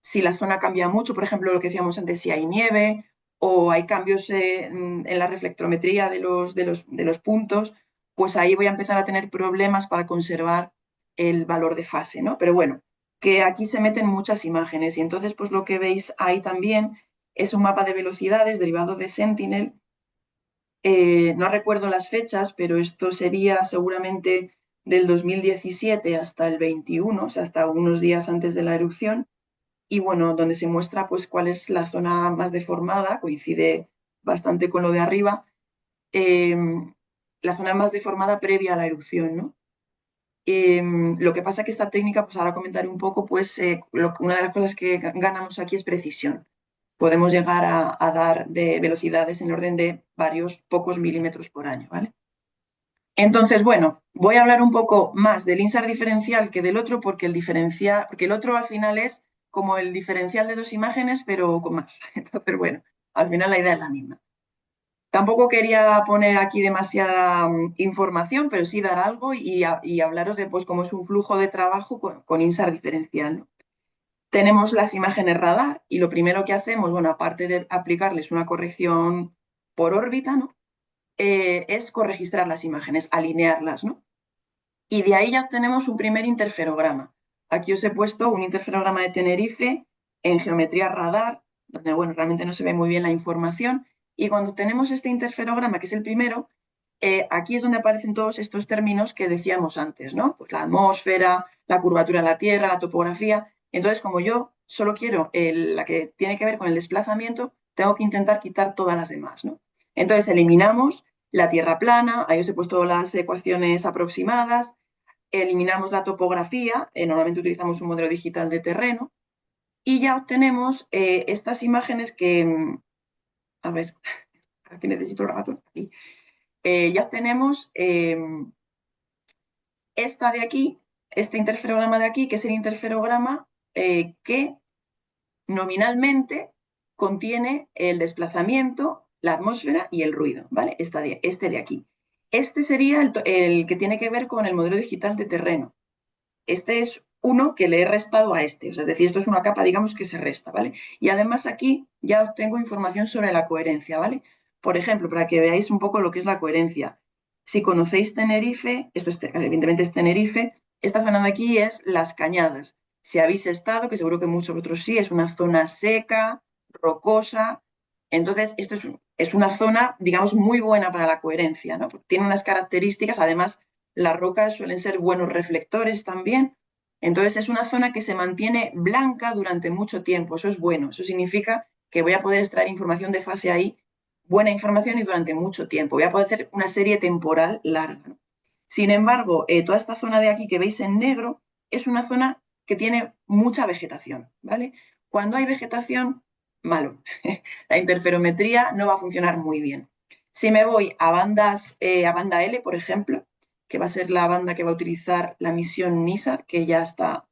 Speaker 3: si la zona cambia mucho, por ejemplo, lo que decíamos antes, si hay nieve o hay cambios en la reflectrometría de los puntos, pues ahí voy a empezar a tener problemas para conservar el valor de fase, ¿no? Pero bueno, que aquí se meten muchas imágenes y entonces pues lo que veis ahí también es un mapa de velocidades derivado de Sentinel. No recuerdo las fechas, pero esto sería seguramente del 2017 hasta el 21, o sea, hasta unos días antes de la erupción. Y bueno, donde se muestra pues cuál es la zona más deformada, coincide bastante con lo de arriba, eh, la zona más deformada previa a la erupción, ¿no? Lo que pasa que esta técnica, pues ahora comentaré un poco, pues una de las cosas que ganamos aquí es precisión. Podemos llegar a dar de velocidades en el orden de varios pocos milímetros por año, ¿vale? Entonces, bueno, voy a hablar un poco más del INSAR diferencial que del otro, porque el otro al final es como el diferencial de dos imágenes, pero con más. Entonces, bueno, al final la idea es la misma. Tampoco quería poner aquí demasiada información, pero sí dar algo y hablaros de pues, cómo es un flujo de trabajo con INSAR diferencial, ¿no? Tenemos las imágenes radar y lo primero que hacemos, bueno, aparte de aplicarles una corrección por órbita, ¿no? Es corregistrar las imágenes, alinearlas, ¿no? Y de ahí ya tenemos un primer interferograma. Aquí os he puesto un interferograma de Tenerife en geometría radar, donde bueno, realmente no se ve muy bien la información. Y cuando tenemos este interferograma, que es el primero, aquí es donde aparecen todos estos términos que decíamos antes, ¿no? Pues la atmósfera, la curvatura de la Tierra, la topografía. Entonces, como yo solo quiero la que tiene que ver con el desplazamiento, tengo que intentar quitar todas las demás, ¿no? Entonces, eliminamos la Tierra plana, ahí os he puesto las ecuaciones aproximadas, eliminamos la topografía, normalmente utilizamos un modelo digital de terreno, y ya obtenemos estas imágenes que, a ver, aquí necesito el ratón, aquí. Ya tenemos esta de aquí, este interferograma de aquí, que es el interferograma que nominalmente contiene el desplazamiento, la atmósfera y el ruido, ¿vale? Este de aquí. Este sería el que tiene que ver con el modelo digital de terreno. Este es uno que le he restado a este, o sea, es decir, esto es una capa, digamos, que se resta, ¿vale? Y además aquí ya obtengo información sobre la coherencia, ¿vale? Por ejemplo, para que veáis un poco lo que es la coherencia. Si conocéis Tenerife, esto es, evidentemente es Tenerife, esta zona de aquí es Las Cañadas. Si habéis estado, que seguro que muchos otros sí, es una zona seca, rocosa. Entonces, esto es una zona, digamos, muy buena para la coherencia, ¿no? Porque tiene unas características, además, las rocas suelen ser buenos reflectores también. Entonces es una zona que se mantiene blanca durante mucho tiempo. Eso es bueno. Eso significa que voy a poder extraer información de fase ahí, buena información y durante mucho tiempo. Voy a poder hacer una serie temporal larga. Sin embargo, toda esta zona de aquí que veis en negro es una zona que tiene mucha vegetación, ¿vale? Cuando hay vegetación, malo. La interferometría no va a funcionar muy bien. Si me voy a banda L, por ejemplo, que va a ser la banda que va a utilizar la misión NISAR, que ya está,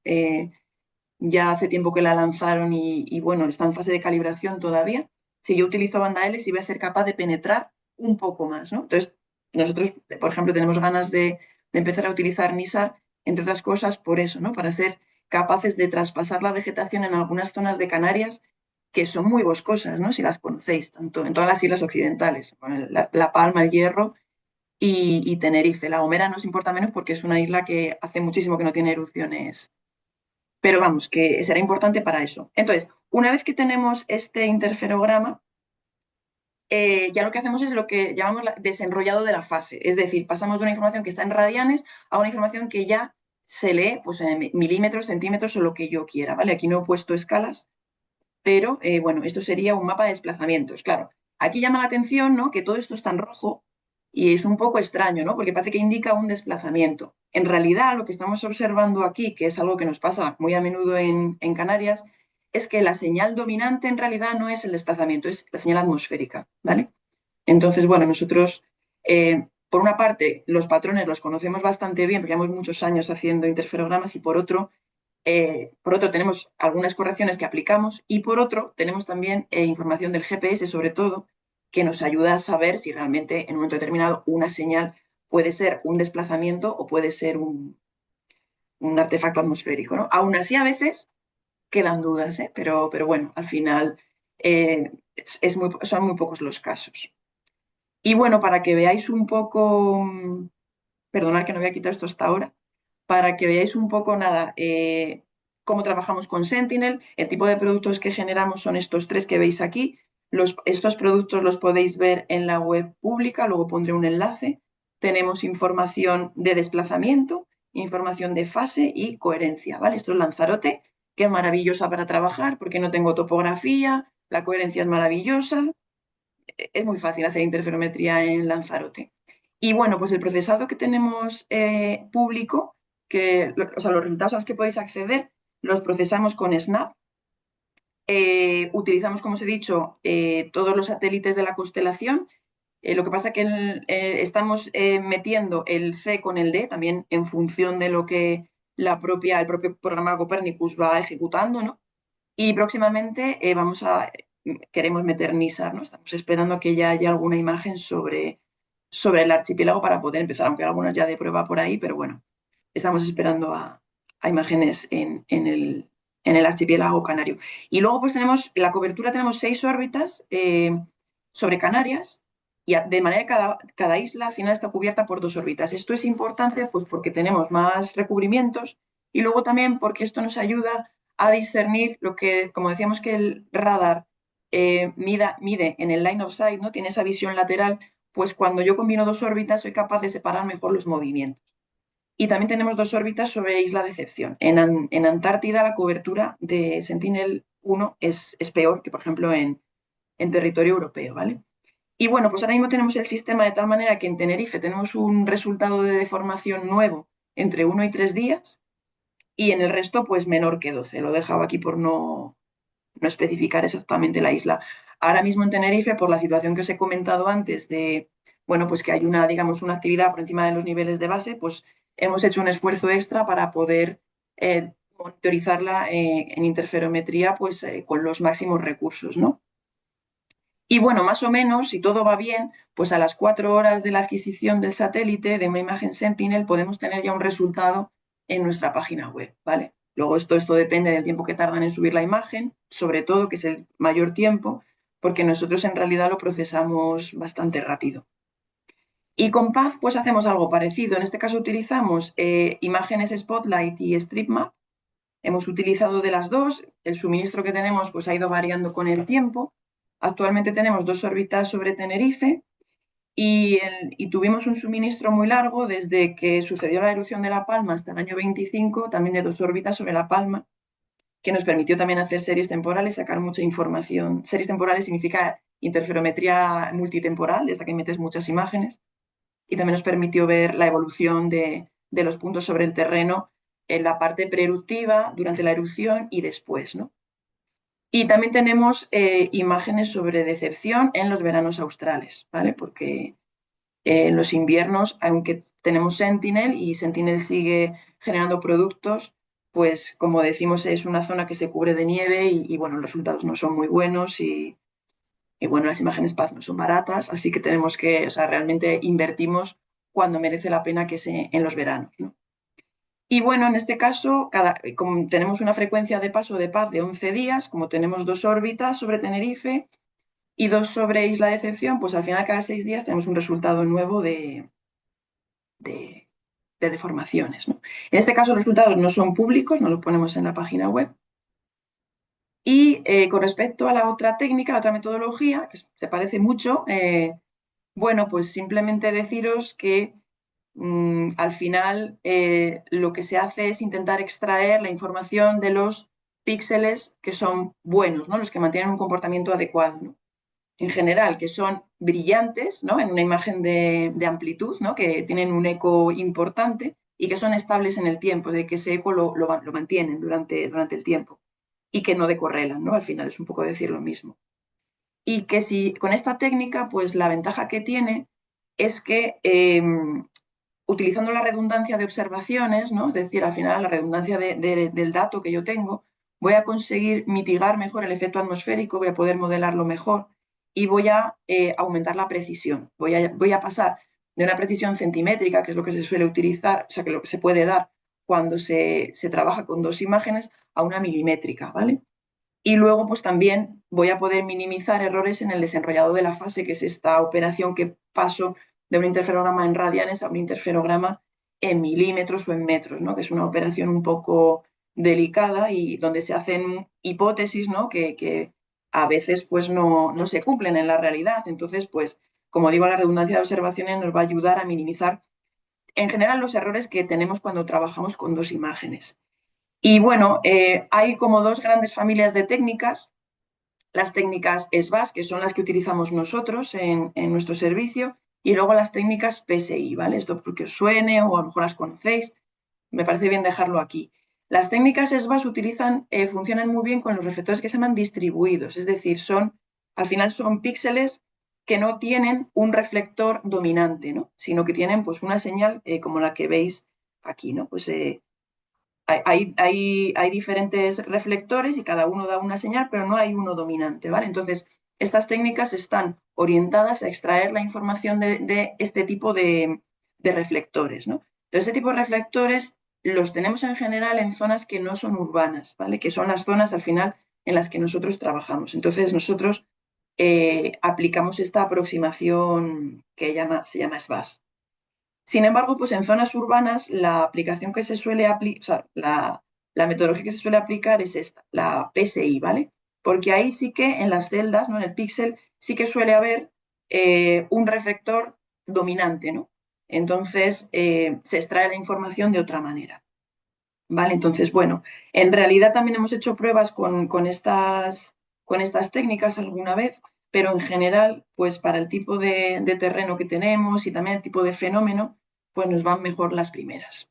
Speaker 3: ya hace tiempo que la lanzaron y bueno, está en fase de calibración todavía. Si yo utilizo banda L, sí voy a ser capaz de penetrar un poco más, ¿no? Entonces, nosotros, por ejemplo, tenemos ganas de empezar a utilizar NISAR, entre otras cosas, por eso, ¿no? Para ser capaces de traspasar la vegetación en algunas zonas de Canarias que son muy boscosas, ¿no? Si las conocéis, tanto en todas las islas occidentales, bueno, la Palma, el Hierro y Tenerife. La Gomera nos importa menos porque es una isla que hace muchísimo que no tiene erupciones, pero vamos, que será importante para eso. Entonces, una vez que tenemos este interferograma, ya lo que hacemos es lo que llamamos desenrollado de la fase, es decir, pasamos de una información que está en radianes a una información que ya se lee pues, en milímetros, centímetros o lo que yo quiera, ¿vale? Aquí no he puesto escalas, pero bueno, esto sería un mapa de desplazamientos. Claro, aquí llama la atención, ¿no?, que todo esto está en rojo y es un poco extraño, ¿no?, porque parece que indica un desplazamiento. En realidad, lo que estamos observando aquí, que es algo que nos pasa muy a menudo en Canarias, es que la señal dominante en realidad no es el desplazamiento, es la señal atmosférica, ¿vale? Entonces, bueno, nosotros, por una parte, los patrones los conocemos bastante bien, porque llevamos muchos años haciendo interferogramas, y por otro tenemos algunas correcciones que aplicamos, y por otro tenemos también información del GPS, sobre todo, que nos ayuda a saber si realmente en un momento determinado una señal puede ser un desplazamiento o puede ser un artefacto atmosférico, ¿no? Aún así, a veces quedan dudas, ¿eh? Pero bueno, al final son muy pocos los casos. Y bueno, para que veáis un poco, perdonad que no había quitado esto hasta ahora, para que veáis un poco, nada, cómo trabajamos con Sentinel. El tipo de productos que generamos son estos tres que veis aquí. Estos productos los podéis ver en la web pública, luego pondré un enlace. Tenemos información de desplazamiento, información de fase y coherencia, ¿vale? Esto es Lanzarote, que es maravillosa para trabajar porque no tengo topografía, la coherencia es maravillosa, es muy fácil hacer interferometría en Lanzarote. Y bueno, pues el procesado que tenemos público, o sea, los resultados a los que podéis acceder, los procesamos con Snap. Utilizamos, como os he dicho, todos los satélites de la constelación. Lo que pasa es que estamos metiendo el C con el D también en función de lo que el propio programa Copernicus va ejecutando, ¿no? Y próximamente queremos meter NISAR, ¿no? Estamos esperando a que ya haya alguna imagen sobre el archipiélago para poder empezar, aunque hay algunas ya de prueba por ahí, pero bueno, estamos esperando a imágenes en el archipiélago canario. Y luego pues la cobertura, tenemos 6 órbitas sobre Canarias, y de manera que cada isla al final está cubierta por 2 órbitas. Esto es importante pues porque tenemos más recubrimientos, y luego también porque esto nos ayuda a discernir lo que, como decíamos, que el radar mide en el line of sight, ¿no? Tiene esa visión lateral, pues cuando yo combino 2 órbitas soy capaz de separar mejor los movimientos. Y también tenemos 2 órbitas sobre Isla Decepción. En Antártida la cobertura de Sentinel-1 es peor que, por ejemplo, en territorio europeo, ¿vale? Y bueno, pues ahora mismo tenemos el sistema de tal manera que en Tenerife tenemos un resultado de deformación nuevo entre 1 y 3 días, y en el resto pues menor que 12. Lo he dejado aquí por no especificar exactamente la isla. Ahora mismo en Tenerife, por la situación que os he comentado antes bueno, pues que hay digamos, una actividad por encima de los niveles de base, pues hemos hecho un esfuerzo extra para poder monitorizarla en interferometría pues con los máximos recursos, ¿no? Y bueno, más o menos, si todo va bien, pues a las 4 horas de la adquisición del satélite, de una imagen Sentinel, podemos tener ya un resultado en nuestra página web, ¿vale? Luego esto depende del tiempo que tardan en subir la imagen, sobre todo, que es el mayor tiempo, porque nosotros en realidad lo procesamos bastante rápido. Y con Paz pues hacemos algo parecido. En este caso utilizamos imágenes Spotlight y StripMap. Hemos utilizado de las dos. El suministro que tenemos pues ha ido variando con el tiempo. Actualmente tenemos 2 órbitas sobre Tenerife y tuvimos un suministro muy largo desde que sucedió la erupción de La Palma hasta el año 25, también de 2 órbitas sobre La Palma, que nos permitió también hacer series temporales, sacar mucha información. Series temporales significa interferometría multitemporal, desde que metes muchas imágenes, y también nos permitió ver la evolución de los puntos sobre el terreno en la parte preeruptiva, durante la erupción y después, ¿no? Y también tenemos imágenes sobre decepción en los veranos australes, ¿vale? Porque En los inviernos, aunque tenemos Sentinel y Sentinel sigue generando productos, pues como decimos es una zona que se cubre de nieve y bueno, los resultados no son muy buenos y bueno, las imágenes PAZ no son baratas, así que tenemos que, o sea, realmente invertimos cuando merece la pena, que es en los veranos, ¿no? Y bueno, en este caso, como tenemos una frecuencia de paso de PAZ de 11 días, como tenemos 2 órbitas sobre Tenerife y 2 sobre Isla de Decepción, pues al final cada 6 días tenemos un resultado nuevo de, de deformaciones, ¿no? En este caso los resultados no son públicos, no los ponemos en la página web. Y con respecto a la otra técnica, la otra metodología, que se parece mucho, bueno, pues simplemente deciros que al final lo que se hace es intentar extraer la información de los píxeles que son buenos, ¿no? Los que mantienen un comportamiento adecuado, ¿no? En general, que son brillantes, ¿no? En una imagen de amplitud, ¿no? Que tienen un eco importante y que son estables en el tiempo, de que ese eco lo mantienen durante el tiempo y que no decorrelan, ¿no? Al final es un poco decir lo mismo. Y que si con esta técnica, pues la ventaja que tiene es que utilizando la redundancia de observaciones, ¿no? Es decir, al final la redundancia del dato que yo tengo, voy a conseguir mitigar mejor el efecto atmosférico, voy a poder modelarlo mejor y voy a aumentar la precisión. Voy a pasar de una precisión centimétrica, que es lo que se suele utilizar, o sea, que lo que se puede dar cuando se trabaja con 2 imágenes, a una milimétrica, ¿vale? Y luego, pues también voy a poder minimizar errores en el desenrollado de la fase, que es esta operación que paso de un interferograma en radianes a un interferograma en milímetros o en metros, ¿no? Que es una operación un poco delicada y donde se hacen hipótesis, ¿no? Que a veces pues no se cumplen en la realidad. Entonces, pues, como digo, la redundancia de observaciones nos va a ayudar a minimizar en general los errores que tenemos cuando trabajamos con 2 imágenes. Y bueno, hay como 2 grandes familias de técnicas. Las técnicas SBAS, que son las que utilizamos nosotros en nuestro servicio, y luego las técnicas PSI, ¿vale? Esto porque os suene o a lo mejor las conocéis, me parece bien dejarlo aquí. Las técnicas SBAS funcionan muy bien con los reflectores que se llaman distribuidos, es decir, al final son píxeles que no tienen un reflector dominante, ¿no? Sino que tienen pues una señal como la que veis aquí, ¿no? Pues hay diferentes reflectores y cada uno da una señal, pero no hay uno dominante, ¿vale? Entonces, estas técnicas están orientadas a extraer la información de este tipo de reflectores, ¿no? Entonces, este tipo de reflectores los tenemos en general en zonas que no son urbanas, ¿vale? Que son las zonas al final en las que nosotros trabajamos. Entonces, nosotros aplicamos esta aproximación que se llama SBAS. Sin embargo, pues en zonas urbanas la aplicación que se suele aplicar, o sea, la metodología que se suele aplicar es esta, la PSI, ¿vale? Porque ahí sí que en las celdas, ¿no? En el píxel, sí que suele haber un reflector dominante, ¿no? Entonces se extrae la información de otra manera, ¿vale? Entonces, bueno, en realidad también hemos hecho pruebas con estas técnicas alguna vez, pero en general, pues para el tipo de terreno que tenemos y también el tipo de fenómeno, pues nos van mejor las primeras.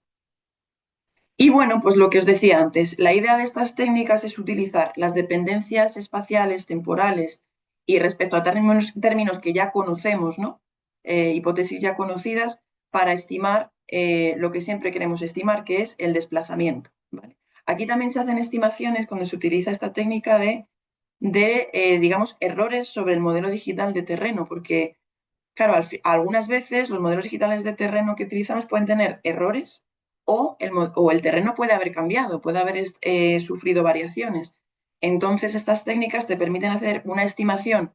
Speaker 3: Y bueno, pues lo que os decía antes, la idea de estas técnicas es utilizar las dependencias espaciales, temporales y respecto a términos que ya conocemos, ¿no? Hipótesis ya conocidas, para estimar lo que siempre queremos estimar, que es el desplazamiento, ¿vale? Aquí también se hacen estimaciones cuando se utiliza esta técnica digamos, errores sobre el modelo digital de terreno, porque, claro, algunas veces los modelos digitales de terreno que utilizamos pueden tener errores o el terreno puede haber cambiado, puede haber sufrido variaciones. Entonces, estas técnicas te permiten hacer una estimación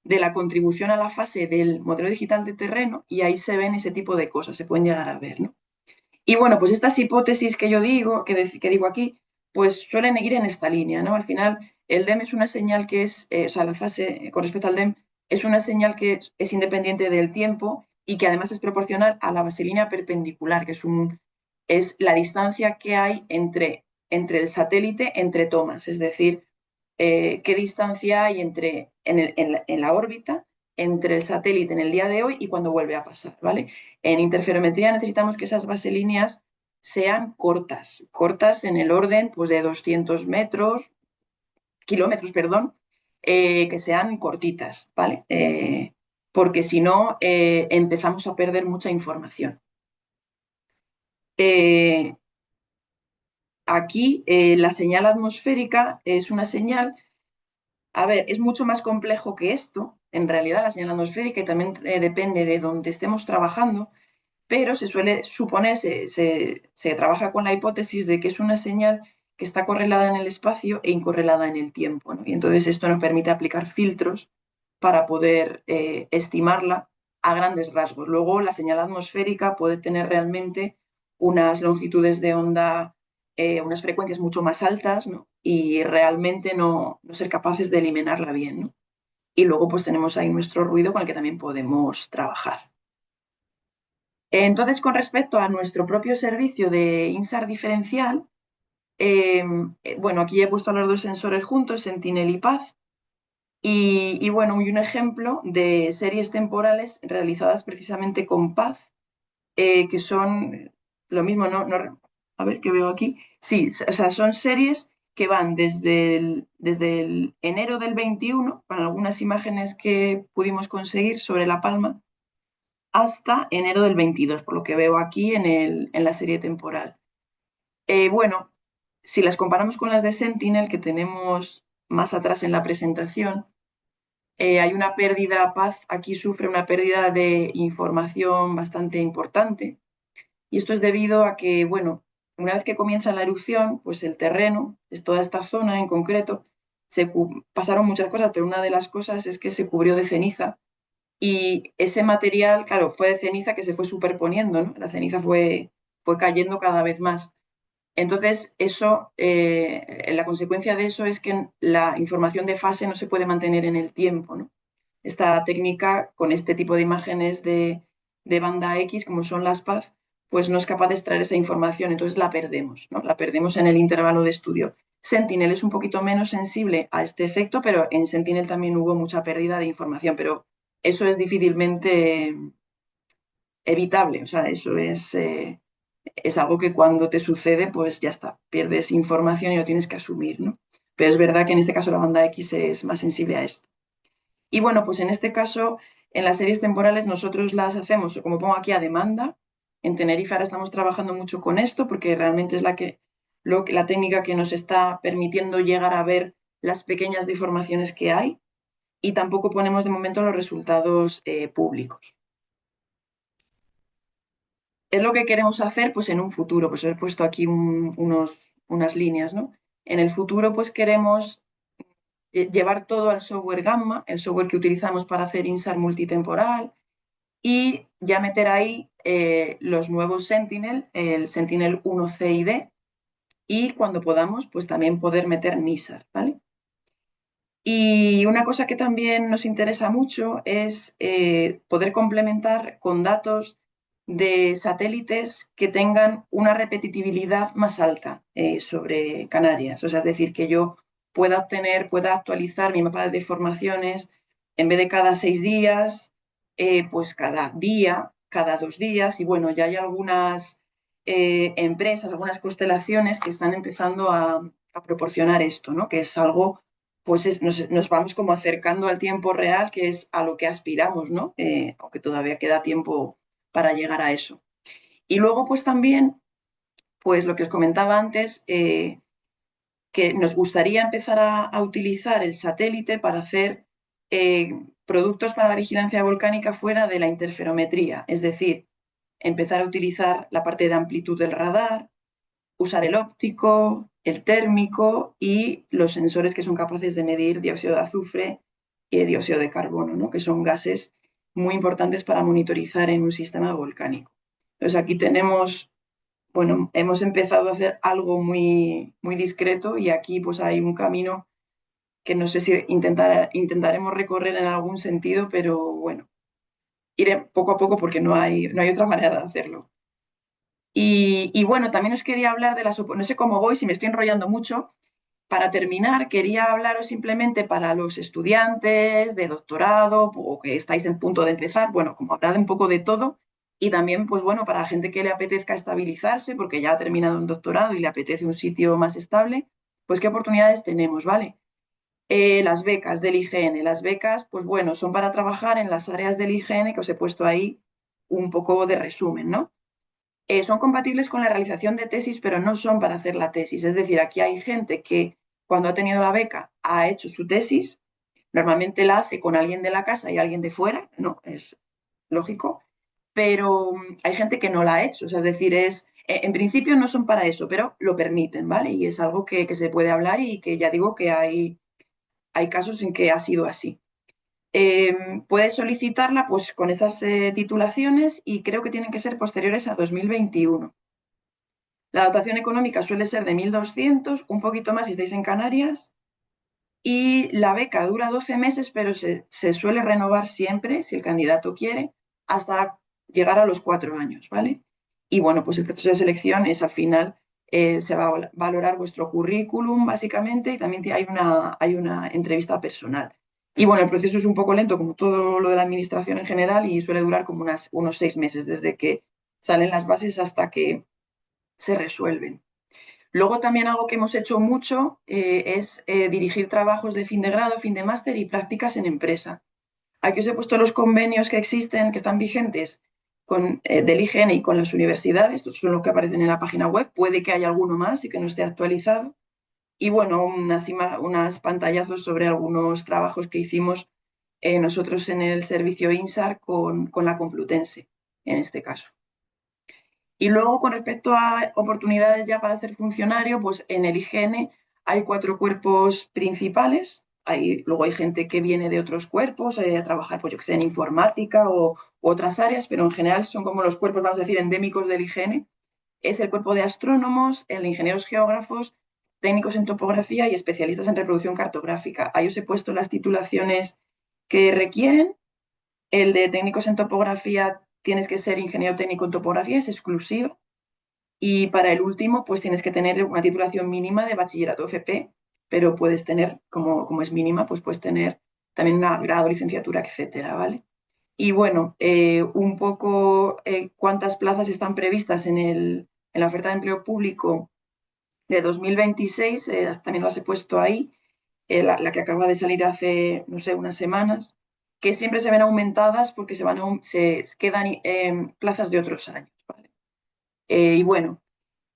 Speaker 3: de la contribución a la fase del modelo digital de terreno y ahí se ven ese tipo de cosas, se pueden llegar a ver, ¿no? Y bueno, pues estas hipótesis que yo digo, que digo aquí, pues suelen ir en esta línea, ¿no? Al final, el DEM es una señal que o sea, la fase con respecto al DEM es una señal que es independiente del tiempo y que además es proporcional a la baselínea perpendicular, que es la distancia que hay entre el satélite entre tomas, es decir, qué distancia hay en la órbita entre el satélite en el día de hoy y cuando vuelve a pasar, ¿vale? En interferometría necesitamos que esas baselíneas sean cortas en el orden pues, de 200 kilómetros, perdón, que sean cortitas, ¿vale? porque si no, empezamos a perder mucha información. Eh, Aquí la señal atmosférica es una señal, a ver, es mucho más complejo que esto, en realidad la señal atmosférica y también depende de dónde estemos trabajando, pero se suele suponer, se trabaja con la hipótesis de que es una señal que está correlada en el espacio e incorrelada en el tiempo, ¿no? Y entonces esto nos permite aplicar filtros para poder estimarla a grandes rasgos. Luego la señal atmosférica puede tener realmente unas longitudes de onda, unas frecuencias mucho más altas, ¿no? Y realmente no ser capaces de eliminarla bien, ¿no? Y luego pues tenemos ahí nuestro ruido con el que también podemos trabajar. Entonces, con respecto a nuestro propio servicio de INSAR diferencial, bueno, aquí he puesto los dos sensores juntos, Sentinel y Paz, y bueno, y un ejemplo de series temporales realizadas precisamente con Paz, que son lo mismo, a ver qué veo aquí. Sí, o sea, son series que van desde el enero del 21, con algunas imágenes que pudimos conseguir sobre La Palma, hasta enero del 22, por lo que veo aquí en la serie temporal. Bueno, si las comparamos con las de Sentinel que tenemos más atrás en la presentación, hay una pérdida, Paz aquí sufre una pérdida de información bastante importante. Y esto es debido a que, bueno, una vez que comienza la erupción, pues el terreno, es toda esta zona en concreto, pasaron muchas cosas, pero una de las cosas es que se cubrió de ceniza y ese material, claro, fue de ceniza que se fue superponiendo, ¿no? La ceniza fue cayendo cada vez más. Entonces, eso, la consecuencia de eso es que la información de fase no se puede mantener en el tiempo, ¿no? Esta técnica, con este tipo de imágenes de banda X, como son las PAZ, pues no es capaz de extraer esa información, entonces la perdemos, ¿no? La perdemos en el intervalo de estudio. Sentinel es un poquito menos sensible a este efecto, pero en Sentinel también hubo mucha pérdida de información, pero eso es difícilmente evitable, o sea, eso es algo que cuando te sucede, pues ya está, pierdes información y lo tienes que asumir, ¿no? Pero es verdad que en este caso la banda X es más sensible a esto. Y bueno, pues en este caso, en las series temporales nosotros las hacemos, como pongo aquí, a demanda. En Tenerife ahora estamos trabajando mucho con esto porque realmente es la técnica que nos está permitiendo llegar a ver las pequeñas deformaciones que hay y tampoco ponemos de momento los resultados públicos. Es lo que queremos hacer pues en un futuro, pues he puesto aquí unas líneas, ¿no? En el futuro pues queremos llevar todo al software Gamma, el software que utilizamos para hacer INSAR multitemporal, y ya meter ahí los nuevos Sentinel, el Sentinel 1C y D, y cuando podamos, pues también poder meter NISAR, ¿vale? Y una cosa que también nos interesa mucho es poder complementar con datos de satélites que tengan una repetitividad más alta sobre Canarias. O sea, es decir, que yo pueda actualizar mi mapa de deformaciones en vez de cada 6 días, pues cada día, cada 2 días. Y bueno, ya hay algunas empresas, algunas constelaciones que están empezando a proporcionar esto, ¿no? Que es algo pues nos vamos como acercando al tiempo real, que es a lo que aspiramos, ¿no? Aunque todavía queda tiempo para llegar a eso. Y luego, pues también, pues lo que os comentaba antes, que nos gustaría empezar a utilizar el satélite para hacer productos para la vigilancia volcánica fuera de la interferometría, es decir, empezar a utilizar la parte de amplitud del radar, usar el óptico, el térmico y los sensores que son capaces de medir dióxido de azufre y dióxido de carbono, ¿no? Que son gases muy importantes para monitorizar en un sistema volcánico. Entonces aquí tenemos, bueno, hemos empezado a hacer algo muy, muy discreto y aquí pues hay un camino que no sé si intentaremos recorrer en algún sentido, pero bueno, iré poco a poco porque no hay otra manera de hacerlo. Y bueno, también os quería hablar de no sé cómo voy, si me estoy enrollando mucho. Para terminar, quería hablaros simplemente para los estudiantes de doctorado o que estáis en punto de empezar, bueno, como hablar un poco de todo y también, pues bueno, para la gente que le apetezca estabilizarse porque ya ha terminado un doctorado y le apetece un sitio más estable, pues qué oportunidades tenemos, ¿vale? Las becas del IGN. Las becas, pues bueno, son para trabajar en las áreas del IGN que os he puesto ahí un poco de resumen, ¿no? Son compatibles con la realización de tesis, pero no son para hacer la tesis. Es decir, aquí hay gente que cuando ha tenido la beca ha hecho su tesis, normalmente la hace con alguien de la casa y alguien de fuera, ¿no? Es lógico, pero hay gente que no la ha hecho. O sea, es decir, en principio no son para eso, pero lo permiten, ¿vale? Y es algo que se puede hablar y que ya digo que hay casos en que ha sido así. Puedes solicitarla pues, con esas titulaciones y creo que tienen que ser posteriores a 2021. La dotación económica suele ser de 1.200, un poquito más si estáis en Canarias, y la beca dura 12 meses, pero se suele renovar siempre, si el candidato quiere, hasta llegar a los 4 años, ¿vale? Y bueno, pues el proceso de selección es al final, se va a valorar vuestro currículum, básicamente, y también hay una entrevista personal. Y bueno, el proceso es un poco lento, como todo lo de la administración en general, y suele durar como unos 6 meses, desde que salen las bases hasta que se resuelven. Luego también algo que hemos hecho mucho es dirigir trabajos de fin de grado, fin de máster y prácticas en empresa. Aquí os he puesto los convenios que existen, que están vigentes del IGN y con las universidades. Estos son los que aparecen en la página web. Puede que haya alguno más y que no esté actualizado. Y bueno, unas pantallazos sobre algunos trabajos que hicimos nosotros en el servicio INSAR con la Complutense, en este caso. Y luego, con respecto a oportunidades ya para ser funcionario, pues en el IGN hay 4 cuerpos principales. Luego hay gente que viene de otros cuerpos a trabajar, pues yo que sé, en informática o otras áreas, pero en general son como los cuerpos, vamos a decir, endémicos del IGN. Es el cuerpo de astrónomos, el de ingenieros geógrafos, técnicos en topografía y especialistas en reproducción cartográfica. Ahí os he puesto las titulaciones que requieren. El de técnicos en topografía tienes que ser ingeniero técnico en topografía, es exclusiva. Y para el último, pues tienes que tener una titulación mínima de bachillerato FP, pero puedes tener, como es mínima, pues puedes tener también una grado, licenciatura, etcétera, ¿vale? Y bueno, un poco cuántas plazas están previstas en la oferta de empleo público de 2026, también las he puesto ahí, la que acaba de salir hace, no sé, unas semanas, que siempre se ven aumentadas porque se quedan plazas de otros años, ¿vale? Y bueno,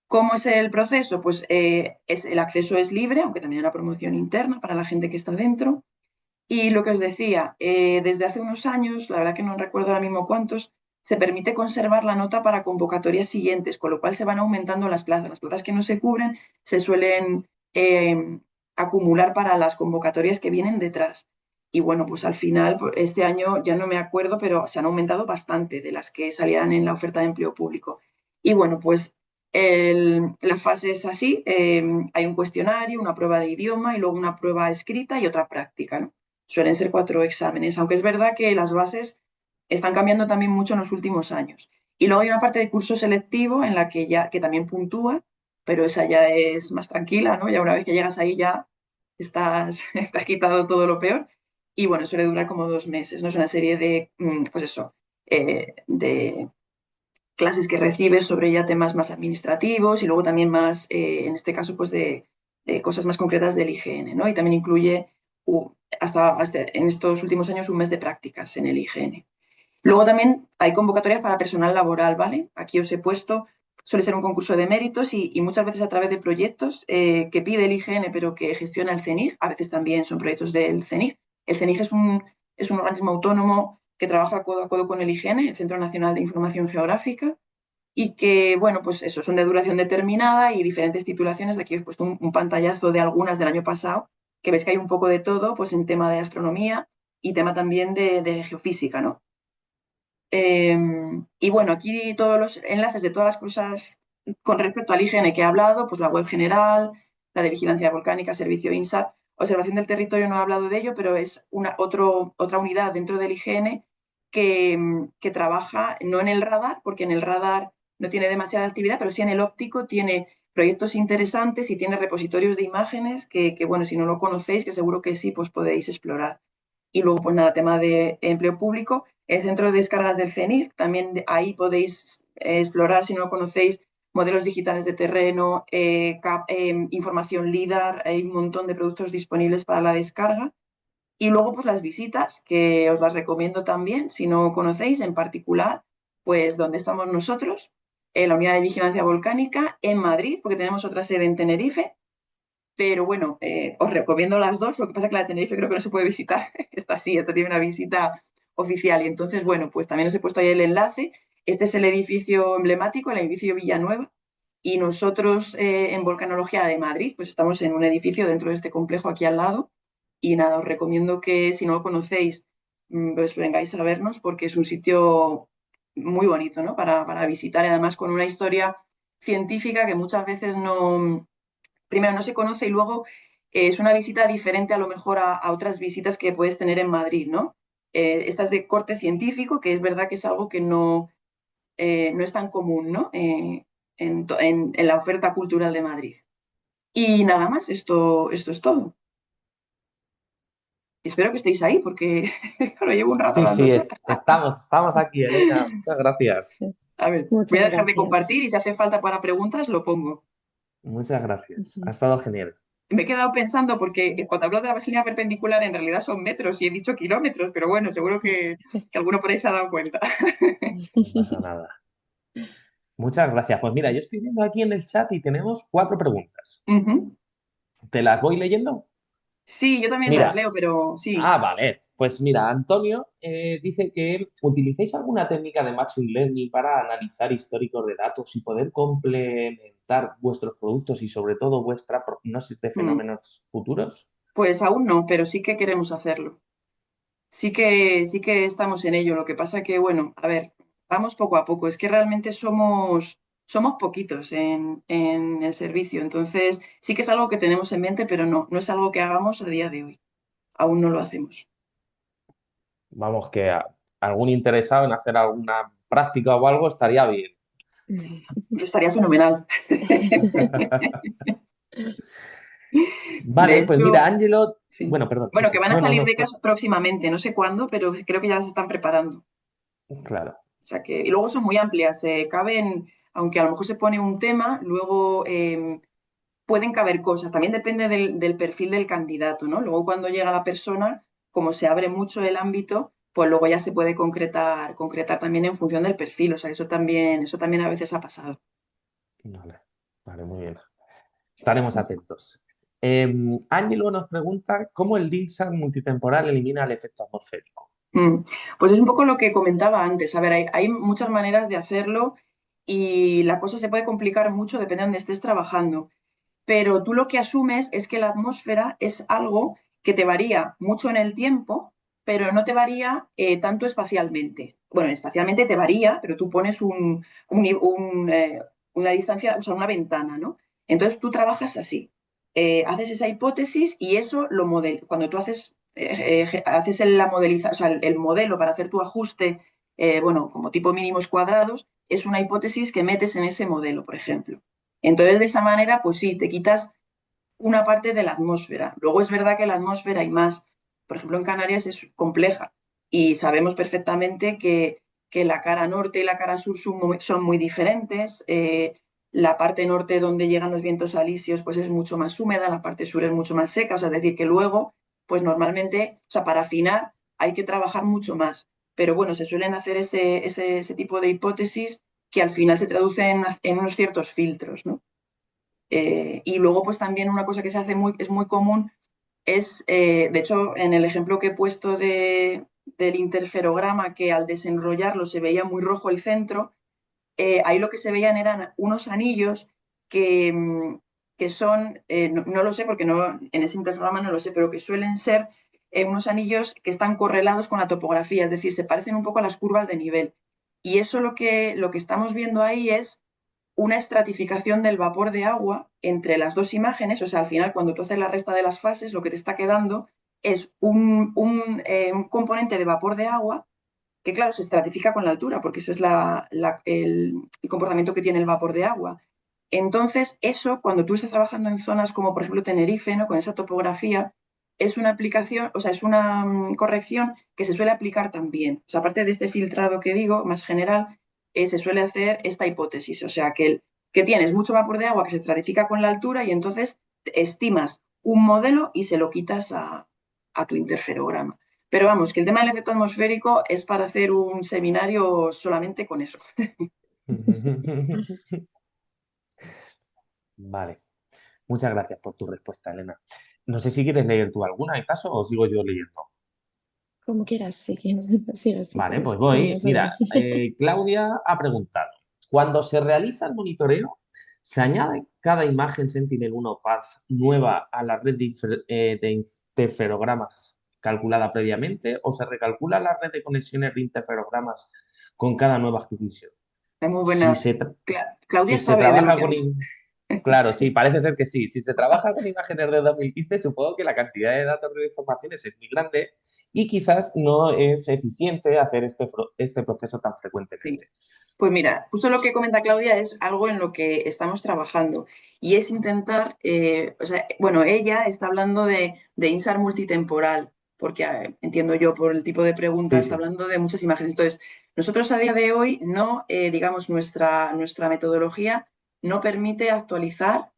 Speaker 3: ¿cómo es el proceso? Pues el acceso es libre, aunque también hay una promoción interna para la gente que está dentro. Y lo que os decía, desde hace unos años, la verdad que no recuerdo ahora mismo cuántos, se permite conservar la nota para convocatorias siguientes, con lo cual se van aumentando las plazas. Las plazas que no se cubren se suelen acumular para las convocatorias que vienen detrás. Y bueno, pues al final, este año ya no me acuerdo, pero se han aumentado bastante de las que salían en la oferta de empleo público. Y bueno, pues la fase es así, hay un cuestionario, una prueba de idioma y luego una prueba escrita y otra práctica, ¿no? Suelen ser 4 exámenes, aunque es verdad que las bases están cambiando también mucho en los últimos años. Y luego hay una parte de curso selectivo en la que también puntúa, pero esa ya es más tranquila, ¿no? Ya una vez que llegas ahí ya te has quitado todo lo peor. Y bueno, suele durar como 2 meses, ¿no? Es una serie de, pues eso, de clases que recibes sobre ya temas más administrativos y luego también más, en este caso, pues de cosas más concretas del IGN, ¿no? Y también incluye hasta en estos últimos años un mes de prácticas en el IGN. Luego también hay convocatorias para personal laboral, ¿vale? Aquí os he puesto, suele ser un concurso de méritos y muchas veces a través de proyectos que pide el IGN pero que gestiona el CENIG, a veces también son proyectos del CENIG. El CENIG es un organismo autónomo que trabaja codo a codo con el IGN, el Centro Nacional de Información Geográfica, y que, bueno, pues eso, son de duración determinada y diferentes titulaciones. De aquí os he puesto un pantallazo de algunas del año pasado, que ves que hay un poco de todo, pues en tema de astronomía y tema también de geofísica, ¿no? Y bueno, aquí todos los enlaces de todas las cosas con respecto al IGN que he hablado, pues la web general, la de vigilancia volcánica, servicio INSAT, observación del territorio, no he hablado de ello, pero es otra unidad dentro del IGN que trabaja no en el radar, porque en el radar no tiene demasiada actividad, pero sí en el óptico tiene proyectos interesantes y tiene repositorios de imágenes que, bueno, si no lo conocéis, que seguro que sí, pues podéis explorar. Y luego, pues nada, tema de empleo público, el centro de descargas del CENIC, también ahí podéis explorar, si no lo conocéis, modelos digitales de terreno, información LIDAR, hay un montón de productos disponibles para la descarga. Y luego, pues las visitas, que os las recomiendo también, si no conocéis, en particular, pues donde estamos nosotros, en la unidad de vigilancia volcánica en Madrid, porque tenemos otra sede en Tenerife. Pero bueno, os recomiendo las dos. Lo que pasa es que la de Tenerife creo que no se puede visitar. Esta sí, esta tiene una visita oficial. Y entonces, bueno, pues también os he puesto ahí el enlace. Este es el edificio emblemático, el edificio Villanueva. Y nosotros en Volcanología de Madrid, pues estamos en un edificio dentro de este complejo aquí al lado. Y nada, os recomiendo que si no lo conocéis, pues vengáis a vernos porque es un sitio muy bonito, ¿no? Para visitar y además con una historia científica que muchas veces no, primero no se conoce y luego es una visita diferente a lo mejor a otras visitas que puedes tener en Madrid, ¿no? Esta es de corte científico, que es verdad que es algo que no es tan común, ¿no? En la oferta cultural de Madrid. Y nada más, esto es todo. Espero que estéis ahí porque claro, llevo un rato
Speaker 2: Sí,
Speaker 3: hablando
Speaker 2: sí,
Speaker 3: sola.
Speaker 2: estamos aquí, Elena. Muchas gracias.
Speaker 3: A ver, voy
Speaker 1: Muchas
Speaker 3: a dejar de
Speaker 1: gracias.
Speaker 3: compartir y si hace falta para preguntas lo pongo.
Speaker 2: Muchas gracias. Ha
Speaker 1: Sí.
Speaker 2: estado genial.
Speaker 3: Me he quedado pensando porque cuando hablo de la línea perpendicular en realidad son metros y he dicho kilómetros, pero bueno, seguro que alguno por ahí se ha dado cuenta.
Speaker 2: No pasa nada. Muchas gracias. Pues mira, yo estoy viendo aquí en el chat y tenemos 4 preguntas.
Speaker 3: Ujú.
Speaker 2: ¿Te las voy leyendo?
Speaker 3: Sí, yo también las
Speaker 2: Mira,
Speaker 3: leo, pero sí.
Speaker 2: vale. Pues mira, Antonio dice que utilicéis alguna técnica de Machine Learning para analizar históricos de datos y poder complementar vuestros productos y sobre todo vuestra prognosis de
Speaker 3: Mm.
Speaker 2: fenómenos futuros.
Speaker 3: Pues aún no, pero sí que queremos hacerlo. Sí que estamos en ello. Lo que pasa que, bueno, a ver, vamos poco a poco. Es que realmente somos poquitos en el servicio. Entonces, sí que es algo que tenemos en mente, pero no es algo que hagamos a día de hoy. Aún no lo hacemos.
Speaker 2: Vamos, que algún interesado en hacer alguna práctica o algo estaría bien.
Speaker 3: Estaría fenomenal. De
Speaker 2: Vale, pues mira,
Speaker 3: hecho,
Speaker 2: Ángelo,
Speaker 3: sí.
Speaker 2: bueno, perdón, sí,
Speaker 3: Bueno, que
Speaker 2: sí.
Speaker 3: van a
Speaker 2: No, no,
Speaker 3: salir
Speaker 2: no,
Speaker 3: becas próximamente, no sé cuándo, pero creo que ya las están preparando.
Speaker 2: claro.
Speaker 3: O sea que, y luego son muy amplias, caben, aunque a lo mejor se pone un tema, luego pueden caber cosas. También depende del perfil del candidato, ¿no? Luego cuando llega la persona, como se abre mucho el ámbito, pues luego ya se puede concretar también en función del perfil. O sea, eso también a veces ha pasado.
Speaker 2: Vale, vale, muy bien. Estaremos atentos. Ángelo nos pregunta cómo el DIMSAT multitemporal elimina el efecto atmosférico.
Speaker 3: Mm. Pues es un poco lo que comentaba antes. A ver, hay muchas maneras de hacerlo y la cosa se puede complicar mucho, depende de dónde estés trabajando. Pero tú lo que asumes es que la atmósfera es algo que te varía mucho en el tiempo, pero no te varía tanto espacialmente. Bueno, espacialmente te varía, pero tú pones una distancia, o sea, una ventana, ¿no? Entonces tú trabajas así. Haces esa hipótesis y eso lo modelas. Cuando tú haces o sea, el modelo para hacer tu ajuste, bueno, como tipo mínimos cuadrados, es una hipótesis que metes en ese modelo, por ejemplo. Entonces, de esa manera, pues sí, te quitas una parte de la atmósfera. Luego es verdad que la atmósfera hay más. Por ejemplo, en Canarias es compleja y sabemos perfectamente que la cara norte y la cara sur son muy diferentes. La parte norte donde llegan los vientos alisios pues es mucho más húmeda, la parte sur es mucho más seca. O sea, es decir, que luego, pues normalmente, o sea, para afinar hay que trabajar mucho más. Pero bueno, se suelen hacer ese tipo de hipótesis que al final se traducen en unos ciertos filtros, ¿no? Y luego, pues también una cosa que se hace es muy común es, de hecho, en el ejemplo que he puesto del interferograma, que al desenrollarlo se veía muy rojo el centro, ahí lo que se veían eran unos anillos que, que son, no lo sé porque no, en ese interferograma no lo sé, pero que suelen ser unos anillos que están correlados con la topografía, es decir, se parecen un poco a las curvas de nivel. Y eso lo que estamos viendo ahí es una estratificación del vapor de agua entre las dos imágenes, o sea, al final cuando tú haces la resta de las fases, lo que te está quedando es un componente de vapor de agua que, claro, se estratifica con la altura, porque ese es el comportamiento que tiene el vapor de agua. Entonces, eso, cuando tú estás trabajando en zonas como, por ejemplo, Tenerife, ¿no? Con esa topografía, es una aplicación, o sea, es una corrección que se suele aplicar también. O sea, aparte de este filtrado que digo, más general, se suele hacer esta hipótesis. O sea, que que tienes mucho vapor de agua que se estratifica con la altura y entonces estimas un modelo y se lo quitas a tu interferograma. Pero vamos, que el tema del efecto atmosférico es para hacer un seminario solamente con eso.
Speaker 2: Vale, muchas gracias por tu respuesta, Elena. No sé si quieres leer tú alguna de caso o sigo yo leyendo.
Speaker 1: Como quieras, si quieres, sigue si
Speaker 2: Vale, pues
Speaker 1: quieres.
Speaker 2: voy.
Speaker 1: Podrías
Speaker 2: Mira,
Speaker 1: seguir.
Speaker 2: Claudia ha preguntado, cuando se realiza el monitoreo, ¿se añade cada imagen Sentinel-1 Paz nueva a la red de interferogramas calculada previamente o se recalcula la red de conexiones de interferogramas con cada nueva adquisición?
Speaker 3: Es muy
Speaker 2: Si
Speaker 3: buena.
Speaker 2: se,
Speaker 3: Claudia
Speaker 2: si se
Speaker 3: sabe de lo
Speaker 2: trabaja
Speaker 3: que
Speaker 2: con...
Speaker 3: habla.
Speaker 2: Claro, sí, parece ser que sí. Si se trabaja con imágenes de 2015, supongo que la cantidad de datos de informaciones es muy grande y quizás no es eficiente hacer este proceso tan
Speaker 3: Sí.
Speaker 2: frecuentemente.
Speaker 3: Pues mira, justo lo que comenta Claudia es algo en lo que estamos trabajando y es intentar, o sea, bueno, ella está hablando de INSAR multitemporal, porque entiendo yo por el tipo de pregunta,
Speaker 2: Sí,
Speaker 3: está
Speaker 2: sí.
Speaker 3: hablando de muchas imágenes. Entonces, nosotros a día de hoy no, digamos, nuestra metodología no permite actualizar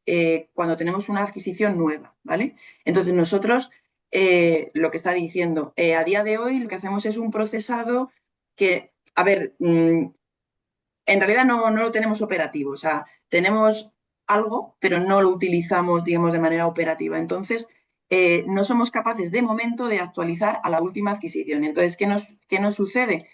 Speaker 3: cuando tenemos una adquisición nueva, ¿vale? Entonces, nosotros, lo que está diciendo, a día de hoy lo que hacemos es un procesado que, a ver, en realidad no lo tenemos operativo, o sea, tenemos algo, pero no lo utilizamos, digamos, de manera operativa. Entonces, no somos capaces de momento de actualizar a la última adquisición. Entonces, ¿qué nos sucede?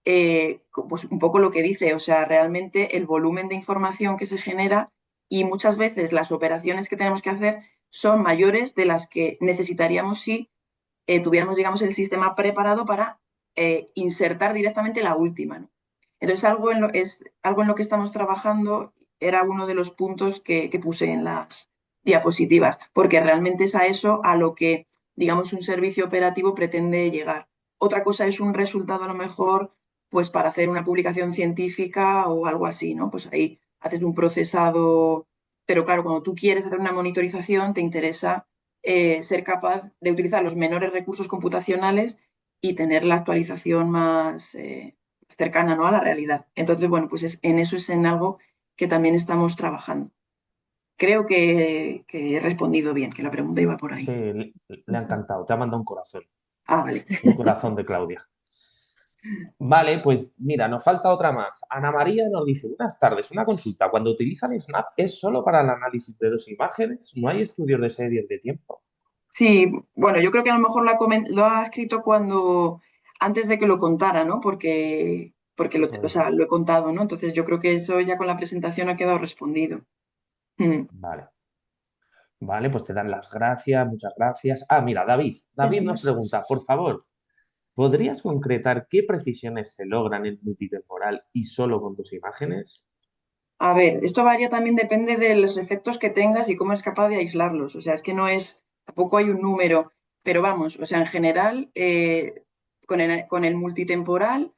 Speaker 3: Pues un poco lo que dice, o sea, realmente el volumen de información que se genera y muchas veces las operaciones que tenemos que hacer son mayores de las que necesitaríamos si tuviéramos, digamos, el sistema preparado para insertar directamente la última, ¿no? Entonces, es algo en lo que estamos trabajando, era uno de los puntos que puse en las diapositivas, porque realmente es a eso a lo que, digamos, un servicio operativo pretende llegar. Otra cosa es un resultado a lo mejor, pues para hacer una publicación científica o algo así, ¿no? Pues ahí haces un procesado, pero claro, cuando tú quieres hacer una monitorización, te interesa ser capaz de utilizar los menores recursos computacionales y tener la actualización más cercana, ¿no?, a la realidad. Entonces, bueno, pues en eso es en algo que también estamos trabajando. Creo que he respondido bien, que la pregunta iba por
Speaker 2: Sí,
Speaker 3: ahí.
Speaker 2: le ha encantado. Te ha mandado
Speaker 3: Ah, vale.
Speaker 2: un corazón de Claudia. Vale, pues mira, nos falta otra más. Ana María nos dice, buenas tardes, una consulta. Cuando utilizan Snap, ¿es solo para el análisis de dos imágenes? ¿No hay estudios de series de tiempo?
Speaker 3: Sí, bueno, yo creo que a lo mejor lo ha escrito antes de que lo contara, ¿no? Porque o
Speaker 2: Puede
Speaker 3: sea,
Speaker 2: ser.
Speaker 3: lo he contado, ¿no? Entonces yo creo que eso ya con la presentación ha quedado respondido. Mm.
Speaker 2: Vale. Vale, pues te dan las gracias, muchas gracias. Ah, mira, David. David nos
Speaker 1: Tenemos.
Speaker 2: pregunta, por favor, ¿podrías concretar qué precisiones se logran en multitemporal y solo con dos imágenes?
Speaker 3: A ver, esto varía también, depende de los efectos que tengas y cómo es capaz de aislarlos. O sea, es que tampoco hay un número, pero vamos, o sea, en general, con el multitemporal,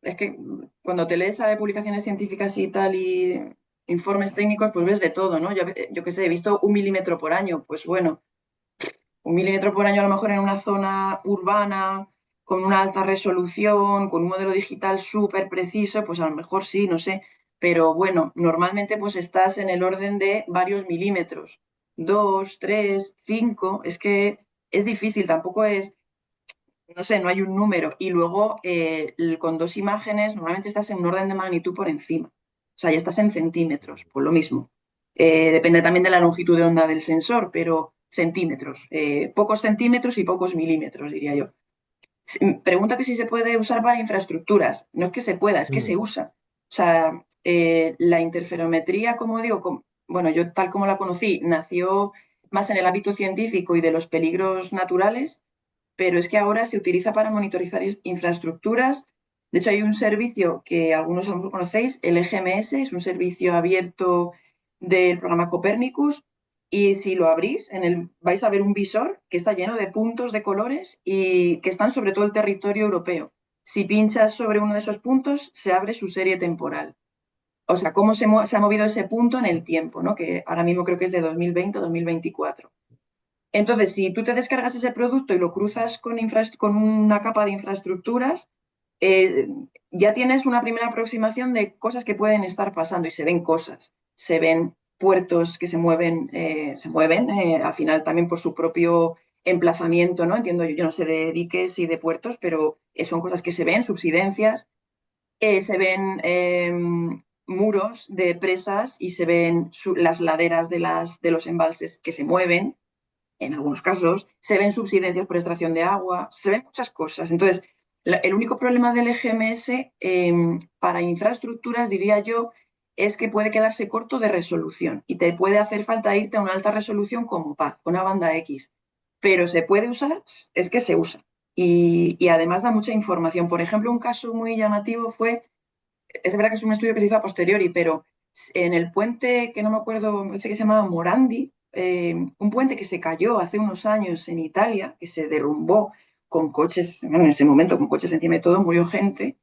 Speaker 3: es que cuando te lees a publicaciones científicas y tal y informes técnicos, pues ves de todo, ¿no? Yo qué sé, he visto 1 milímetro por año, pues bueno, 1 milímetro por año a lo mejor en una zona urbana, con una alta resolución, con un modelo digital súper preciso, pues a lo mejor sí, no sé. Pero bueno, normalmente pues estás en el orden de varios milímetros. 2, 3, 5, es que es difícil, tampoco es, no sé, no hay un número. Y luego con dos imágenes normalmente estás en un orden de magnitud por encima. O sea, ya estás en centímetros, por lo mismo. Depende también de la longitud de onda del sensor, pero centímetros. Pocos centímetros y pocos milímetros, diría yo. Pregunta que si se puede usar para infraestructuras. No es que se pueda, es que se
Speaker 2: Mm,
Speaker 3: usa. O sea, la interferometría, como digo, bueno, yo tal como la conocí, nació más en el ámbito científico y de los peligros naturales, pero es que ahora se utiliza para monitorizar infraestructuras. De hecho, hay un servicio que algunos a lo mejor conocéis, el EGMS, es un servicio abierto del programa Copernicus, y si lo abrís, vais a ver un visor que está lleno de puntos de colores y que están sobre todo el territorio europeo. Si pinchas sobre uno de esos puntos, se abre su serie temporal. O sea, cómo se ha movido ese punto en el tiempo, ¿no? Que ahora mismo creo que es de 2020 a 2024. Entonces, si tú te descargas ese producto y lo cruzas con una capa de infraestructuras, eh, ya tienes una primera aproximación de cosas que pueden estar pasando y se ven cosas. se ven puertos que se mueven al final también por su propio emplazamiento, ¿no? Entiendo, yo no sé de diques y de puertos, pero son cosas que se ven, subsidencias, se ven muros de presas y se ven las laderas de los embalses que se mueven, en algunos casos, se ven subsidencias por extracción de agua, se ven muchas cosas. Entonces, el único problema del EGMS para infraestructuras, diría yo, es que puede quedarse corto de resolución y te puede hacer falta irte a una alta resolución como PAZ, una banda X. Pero se puede usar, es que se usa. Y además da mucha información. Por ejemplo, un caso muy llamativo fue, es verdad que es un estudio que se hizo a posteriori, pero en el puente, que no me acuerdo, me parece que se llamaba Morandi, un puente que se cayó hace unos años en Italia, que se derrumbó con coches, bueno, en ese momento con coches encima de todo, murió gente.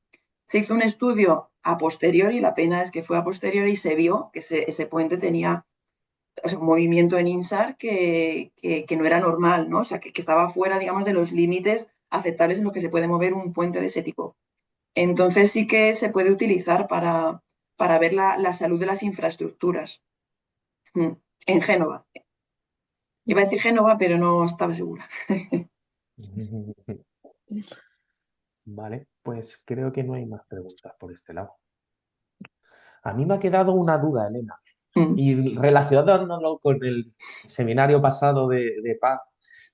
Speaker 3: Se hizo un estudio a posteriori, la pena es que fue a posteriori y se vio que ese puente tenía, o sea, un movimiento en INSAR que no era normal, ¿no? O sea, que estaba fuera, digamos, de los límites aceptables en los que se puede mover un puente de ese tipo. Entonces sí que se puede utilizar para ver la salud de las infraestructuras. Mm. En Génova. Iba a decir Génova, pero no estaba segura.
Speaker 2: Vale, pues creo que no hay más preguntas por este lado. A mí me ha quedado una duda, Elena,
Speaker 3: Mm.
Speaker 2: y relacionándolo con el seminario pasado de paz,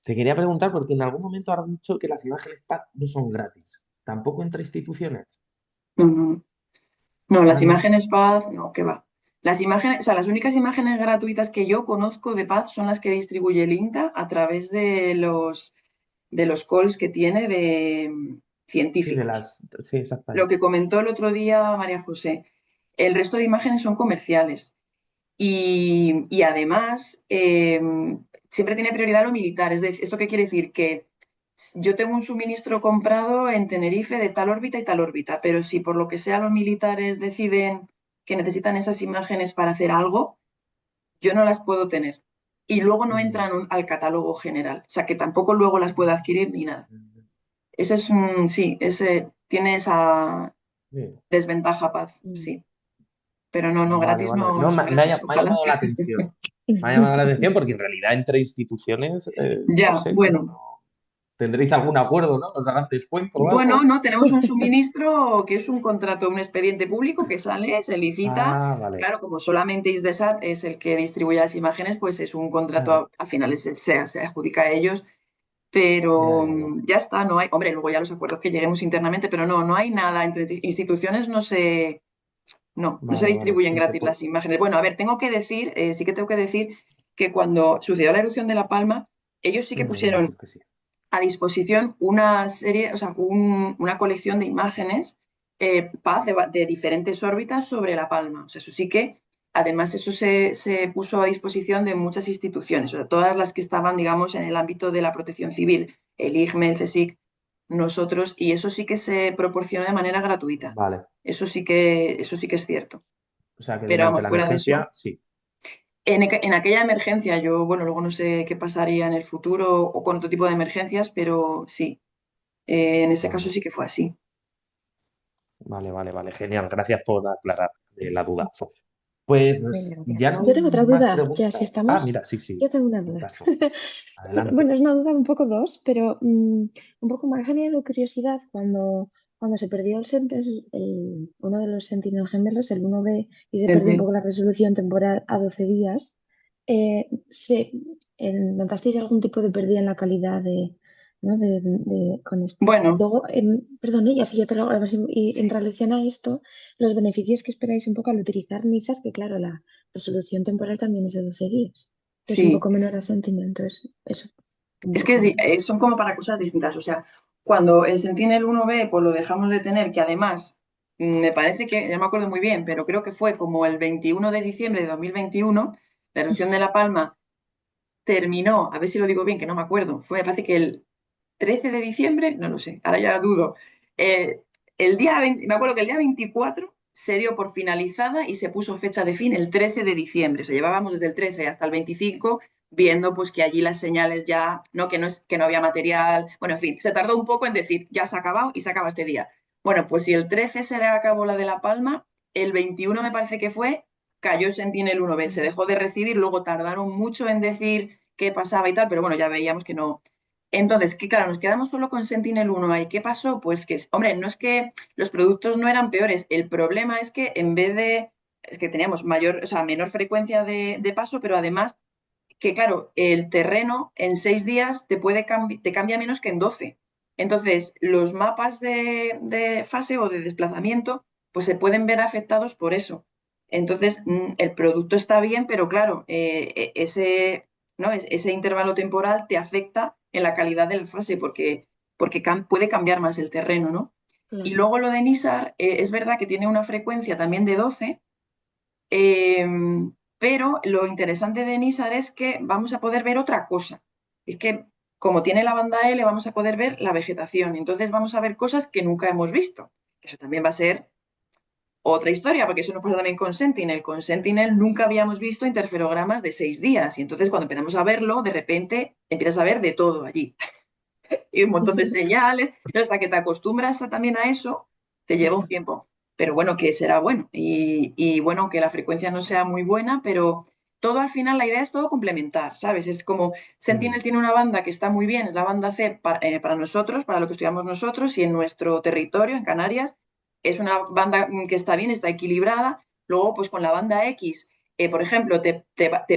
Speaker 2: te quería preguntar porque en algún momento has dicho que las imágenes paz no son gratis, tampoco entre instituciones.
Speaker 3: No, no, no,
Speaker 2: Ah,
Speaker 3: las
Speaker 2: no.
Speaker 3: imágenes Paz, no, qué va. Las imágenes, o sea, las únicas imágenes gratuitas que yo conozco de Paz son las que distribuye el INTA a través de los calls que tiene de
Speaker 2: Sí, de
Speaker 3: científicos.
Speaker 2: las. Sí,
Speaker 3: Lo
Speaker 2: exactamente.
Speaker 3: que comentó el otro día María José. El resto de imágenes son comerciales. Y además, siempre tiene prioridad lo militar. Es decir, ¿esto qué quiere decir? Que yo tengo un suministro comprado en Tenerife de tal órbita y tal órbita, pero si por lo que sea los militares deciden que necesitan esas imágenes para hacer algo, yo no las puedo tener. Y luego no
Speaker 2: Mm,
Speaker 3: entran al catálogo general. O sea, que tampoco luego las puedo adquirir ni nada. Ese es un, sí, ese tiene esa
Speaker 2: sí.
Speaker 3: desventaja, Paz, sí. Pero no, no,
Speaker 2: Vale,
Speaker 3: gratis
Speaker 2: vale.
Speaker 3: no,
Speaker 2: No,
Speaker 3: no son gratis,
Speaker 2: me ha
Speaker 3: ojalá.
Speaker 2: llamado la atención. Me ha llamado la atención porque en realidad entre instituciones, no
Speaker 3: Ya,
Speaker 2: sé,
Speaker 3: bueno.
Speaker 2: tendréis algún acuerdo, ¿no? ¿Os hagan descuento o
Speaker 3: Bueno,
Speaker 2: algo?
Speaker 3: no, tenemos un suministro que es un contrato, un expediente público que sale, se licita.
Speaker 2: Ah, vale.
Speaker 3: Claro, como solamente ISDESAT es el que distribuye las imágenes, pues es un contrato,
Speaker 2: Claro.
Speaker 3: al final se adjudica a ellos,
Speaker 2: Ya,
Speaker 3: pero
Speaker 2: ya, ya.
Speaker 3: ya está, no hay, hombre, luego ya los acuerdos que lleguemos internamente, pero no, no hay nada, entre instituciones no se
Speaker 2: Vale, vale.
Speaker 3: distribuyen
Speaker 2: No sé,
Speaker 3: gratis las imágenes. Bueno, a ver, tengo que decir, sí que tengo que decir que cuando sucedió la erupción de La Palma, ellos sí que
Speaker 2: me iba a decir
Speaker 3: pusieron
Speaker 2: que sí.
Speaker 3: a disposición una serie, o sea, una colección de imágenes Paz de diferentes órbitas sobre La Palma. O sea, eso sí que, además, eso se puso a disposición de muchas instituciones, o sea, todas las que estaban, digamos, en el ámbito de la protección civil, el IGME, el CSIC, nosotros, y eso sí que se proporcionó de manera gratuita.
Speaker 2: Vale.
Speaker 3: Eso sí que es cierto.
Speaker 2: O sea que
Speaker 3: Pero
Speaker 2: durante
Speaker 3: vamos,
Speaker 2: la
Speaker 3: fuera de
Speaker 2: emergencia,
Speaker 3: eso,
Speaker 2: sí.
Speaker 3: en aquella emergencia, yo, bueno, luego no sé qué pasaría en el futuro o con otro tipo de emergencias, pero sí, en ese caso
Speaker 2: Vale,
Speaker 3: sí que fue así.
Speaker 2: vale, vale, vale. Genial. Gracias por aclarar la duda. Pues
Speaker 1: Venga,
Speaker 2: ya
Speaker 1: gracias.
Speaker 2: no hay
Speaker 1: Yo tengo otra
Speaker 2: más
Speaker 1: duda, ya si
Speaker 2: preguntas. Ah,
Speaker 1: estamos,
Speaker 2: mira, sí, sí.
Speaker 1: yo tengo una
Speaker 2: En
Speaker 1: duda.
Speaker 2: caso. Adelante.
Speaker 1: Bueno, es una duda un poco dos, pero un poco me ha generado curiosidad cuando se perdió uno de los Sentinel gemelos, el 1B, y se perdió un
Speaker 3: Ujú.
Speaker 1: poco la resolución temporal a 12 días. ¿Notasteis algún tipo de pérdida en la calidad ¿no? con esto?
Speaker 3: Bueno,
Speaker 1: Luego, perdón, y así ya te lo hago, y en
Speaker 3: sí,
Speaker 1: relación a esto, los beneficios que esperáis un poco al utilizar NISAS, que claro, la resolución temporal también es de 12 días, que es un
Speaker 3: sí.
Speaker 1: poco menor a Sentinel, entonces eso, un
Speaker 3: Es que
Speaker 1: poco.
Speaker 3: son como para cosas distintas. O sea, cuando el Sentinel 1B pues lo dejamos de tener, que además me parece que, ya me acuerdo muy bien, pero creo que fue como el 21 de diciembre de 2021, la erupción de La Palma terminó, a ver si lo digo bien, que no me acuerdo, me parece que el 13 de diciembre, no lo sé, ahora ya dudo. Eh, el día 20 me acuerdo que el día 24 se dio por finalizada y se puso fecha de fin el 13 de diciembre. O sea, llevábamos desde el 13 hasta el 25 viendo pues que allí las señales ya, no, que no había material, bueno, en fin, se tardó un poco en decir, ya se ha acabado y se acaba este día. Bueno, pues si el 13 se le acabó la de La Palma, el 21 me parece que fue, cayó Sentinel-1B, se dejó de recibir, luego tardaron mucho en decir qué pasaba y tal, pero bueno, ya veíamos que no. Entonces, que claro, nos quedamos solo con Sentinel-1A. ¿Y qué pasó? Pues que, hombre, no es que los productos no eran peores, el problema es que en vez de, es que teníamos mayor, o sea, menor frecuencia de paso, pero además que, claro, el terreno en 6 días te cambia menos que en 12. Entonces, los mapas de fase o de desplazamiento, pues se pueden ver afectados por eso. Entonces, el producto está bien, pero claro, ese, ¿no? Ese intervalo temporal te afecta en la calidad de la fase porque puede cambiar más el terreno, ¿no? Y
Speaker 1: Claro.
Speaker 3: luego lo de NISAR, es verdad que tiene una frecuencia también de 12, eh, pero lo interesante de NISAR es que vamos a poder ver otra cosa. Es que como tiene la banda L, vamos a poder ver la vegetación. Entonces vamos a ver cosas que nunca hemos visto. Eso también va a ser otra historia, porque eso nos pasa también con Sentinel. Con Sentinel nunca habíamos visto interferogramas de 6 días. Y entonces cuando empezamos a verlo, de repente empiezas a ver de todo allí. Y un montón de señales. Pero hasta que te acostumbras también a eso, te lleva un tiempo. Pero bueno, que será bueno. Y bueno, que la frecuencia no sea muy buena, pero todo al final, la idea es todo complementar, ¿sabes? Es como
Speaker 2: Mm,
Speaker 3: Sentinel tiene una banda que está muy bien, es la banda C para nosotros, para lo que estudiamos nosotros, y en nuestro territorio, en Canarias, es una banda que está bien, está equilibrada. Luego, pues con la banda X, por ejemplo, te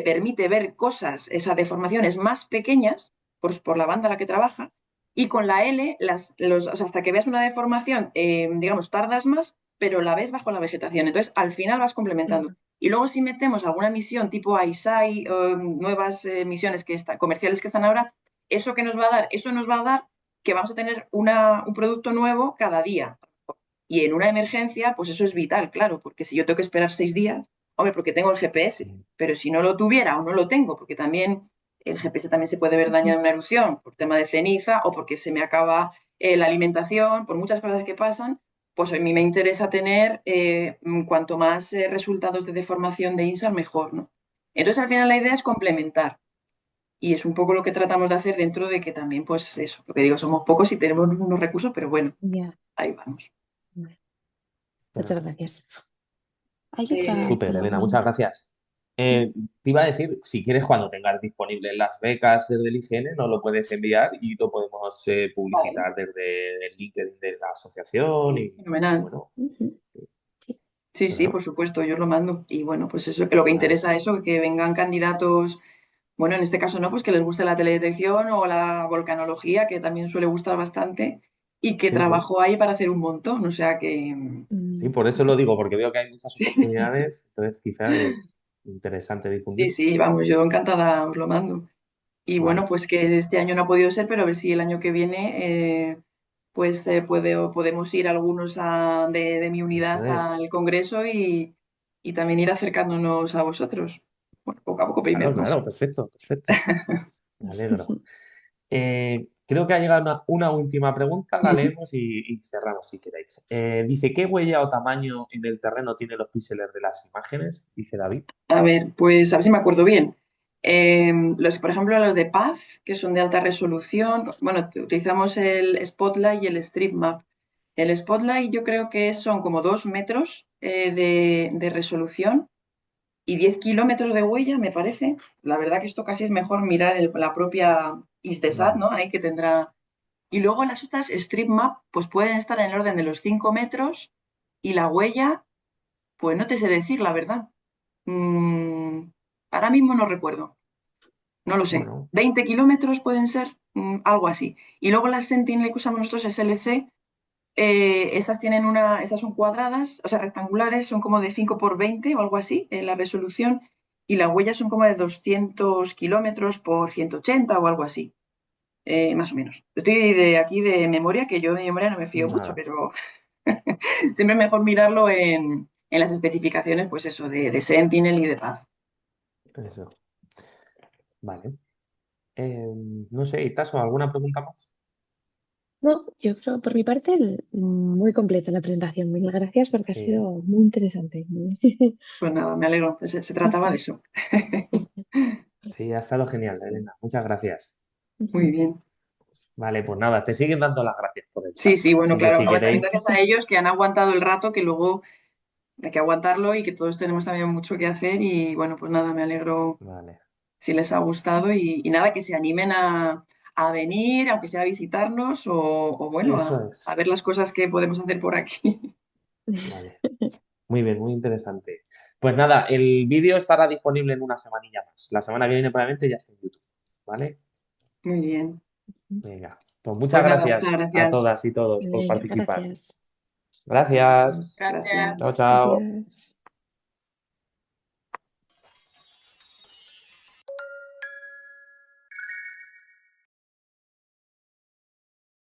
Speaker 3: permite ver cosas, esas deformaciones más pequeñas, por la banda a la que trabaja, y con la L, o sea, hasta que veas una deformación, digamos, tardas más, pero la ves bajo la vegetación. Entonces, al final vas complementando.
Speaker 1: Claro.
Speaker 3: Y luego si metemos alguna misión tipo ISAI, nuevas misiones comerciales que están ahora, ¿eso que nos va a dar? Eso nos va a dar que vamos a tener un producto nuevo cada día. Y en una emergencia, pues eso es vital, claro, porque si yo tengo que esperar 6 días, hombre, porque tengo el GPS,
Speaker 2: mm,
Speaker 3: pero si no lo tuviera o no lo tengo, porque también el GPS también se puede ver dañado en una erupción por tema de ceniza o porque se me acaba la alimentación, por muchas cosas que pasan, pues a mí me interesa tener cuanto más resultados de deformación de INSAR, mejor, ¿no? Entonces, al final la idea es complementar y es un poco lo que tratamos de hacer dentro de que también, pues eso, lo que digo, somos pocos y tenemos unos recursos, pero bueno,
Speaker 1: Ya.
Speaker 3: ahí vamos.
Speaker 1: Vale. Muchas
Speaker 2: fenomenal.
Speaker 1: gracias. Hay otra
Speaker 2: Súper, Elena, muchas
Speaker 1: pregunta.
Speaker 2: gracias. Te iba a decir, si quieres, cuando tengas disponibles las becas desde el IGN, nos lo puedes enviar y lo podemos
Speaker 3: Vale,
Speaker 2: publicitar desde el LinkedIn de la asociación y
Speaker 3: fenomenal.
Speaker 2: bueno,
Speaker 1: Ujú. Sí.
Speaker 3: Sí, sí, por
Speaker 2: eso,
Speaker 3: supuesto, yo os lo mando. Y bueno, pues eso, que lo que
Speaker 2: vale.
Speaker 3: interesa eso, que vengan candidatos, bueno, en este caso no, pues que les guste la teledetección o la volcanología, que también suele gustar bastante, y que
Speaker 2: Sí, sí.
Speaker 3: trabajo hay para hacer un montón. O sea que,
Speaker 2: Sí,
Speaker 1: Mm,
Speaker 2: por eso lo digo, porque veo que hay muchas oportunidades, entonces quizás es interesante
Speaker 3: sí,
Speaker 2: difundir.
Speaker 3: sí, vamos, yo encantada os lo mando. Y bueno,
Speaker 2: Vale,
Speaker 3: pues que este año no ha podido ser, pero a ver si el año que viene pues podemos ir algunos de mi
Speaker 2: eso
Speaker 3: unidad
Speaker 2: es.
Speaker 3: al Congreso y también ir acercándonos a vosotros. Bueno, poco a poco, primer
Speaker 2: Claro,
Speaker 3: paso.
Speaker 2: claro, perfecto, perfecto. Me alegro. Creo que ha llegado una última pregunta, la
Speaker 3: Ujú.
Speaker 2: leemos y cerramos si queréis. Dice, ¿qué huella o tamaño en el terreno tienen los píxeles de las imágenes? Dice David.
Speaker 3: A ver, pues a ver si me acuerdo bien. Por ejemplo, los de Paz, que son de alta resolución, bueno, utilizamos el Spotlight y el Street Map. El Spotlight yo creo que son como 2 metros de resolución y 10 kilómetros de huella, me parece. La verdad que esto casi es mejor mirar la propia Istesat,
Speaker 2: Mm,
Speaker 3: ¿no? Ahí que tendrá. Y luego las otras Street Map, pues pueden estar en el orden de los 5 metros y la huella, pues no te sé decir, la verdad. Mm, ahora mismo no recuerdo, no lo sé.
Speaker 2: bueno,
Speaker 3: 20 kilómetros pueden ser, algo así. Y luego las Sentinel que usamos nosotros, SLC, estas son cuadradas, o sea, rectangulares, son como de 5 por 20 o algo así, la resolución, y las huellas son como de 200 kilómetros por 180 o algo así, más o menos. Estoy de aquí de memoria, que yo de memoria no me fío mucho,
Speaker 2: nada,
Speaker 3: pero siempre es mejor mirarlo en las especificaciones, pues eso, de Sentinel y de Paz.
Speaker 2: eso. Vale. No sé, Itaso, ¿alguna pregunta más?
Speaker 1: No, yo creo por mi parte muy completa la presentación. Mil gracias porque ha
Speaker 2: Sí,
Speaker 1: sido muy interesante.
Speaker 3: Pues nada, me alegro, se trataba de eso.
Speaker 2: sí, ha estado genial, Elena. Muchas gracias.
Speaker 3: Muy bien.
Speaker 2: Vale, pues nada, te siguen dando las gracias por el
Speaker 3: Sí,
Speaker 2: chat.
Speaker 3: sí, bueno,
Speaker 2: Así que
Speaker 3: claro,
Speaker 2: si
Speaker 3: no, también
Speaker 2: queréis,
Speaker 3: gracias a ellos que han aguantado el rato que luego hay que aguantarlo y que todos tenemos también mucho que hacer y bueno, pues nada, me alegro
Speaker 2: Vale.
Speaker 3: si les ha gustado y nada, que se animen a venir, aunque sea a visitarnos o bueno,
Speaker 2: Eso es.
Speaker 3: a ver las cosas que podemos hacer por aquí.
Speaker 2: Vale. Muy bien, muy interesante. Pues nada, el vídeo estará disponible en una semanilla más. La semana que viene probablemente ya esté en YouTube. ¿Vale?
Speaker 3: Muy bien.
Speaker 2: Venga. Pues muchas
Speaker 3: Pues nada, muchas
Speaker 2: gracias a
Speaker 3: gracias.
Speaker 2: todas y todos por
Speaker 1: Venga,
Speaker 2: participar.
Speaker 1: gracias.
Speaker 2: Gracias.
Speaker 3: Gracias.
Speaker 2: Chao, chao.
Speaker 1: Adiós.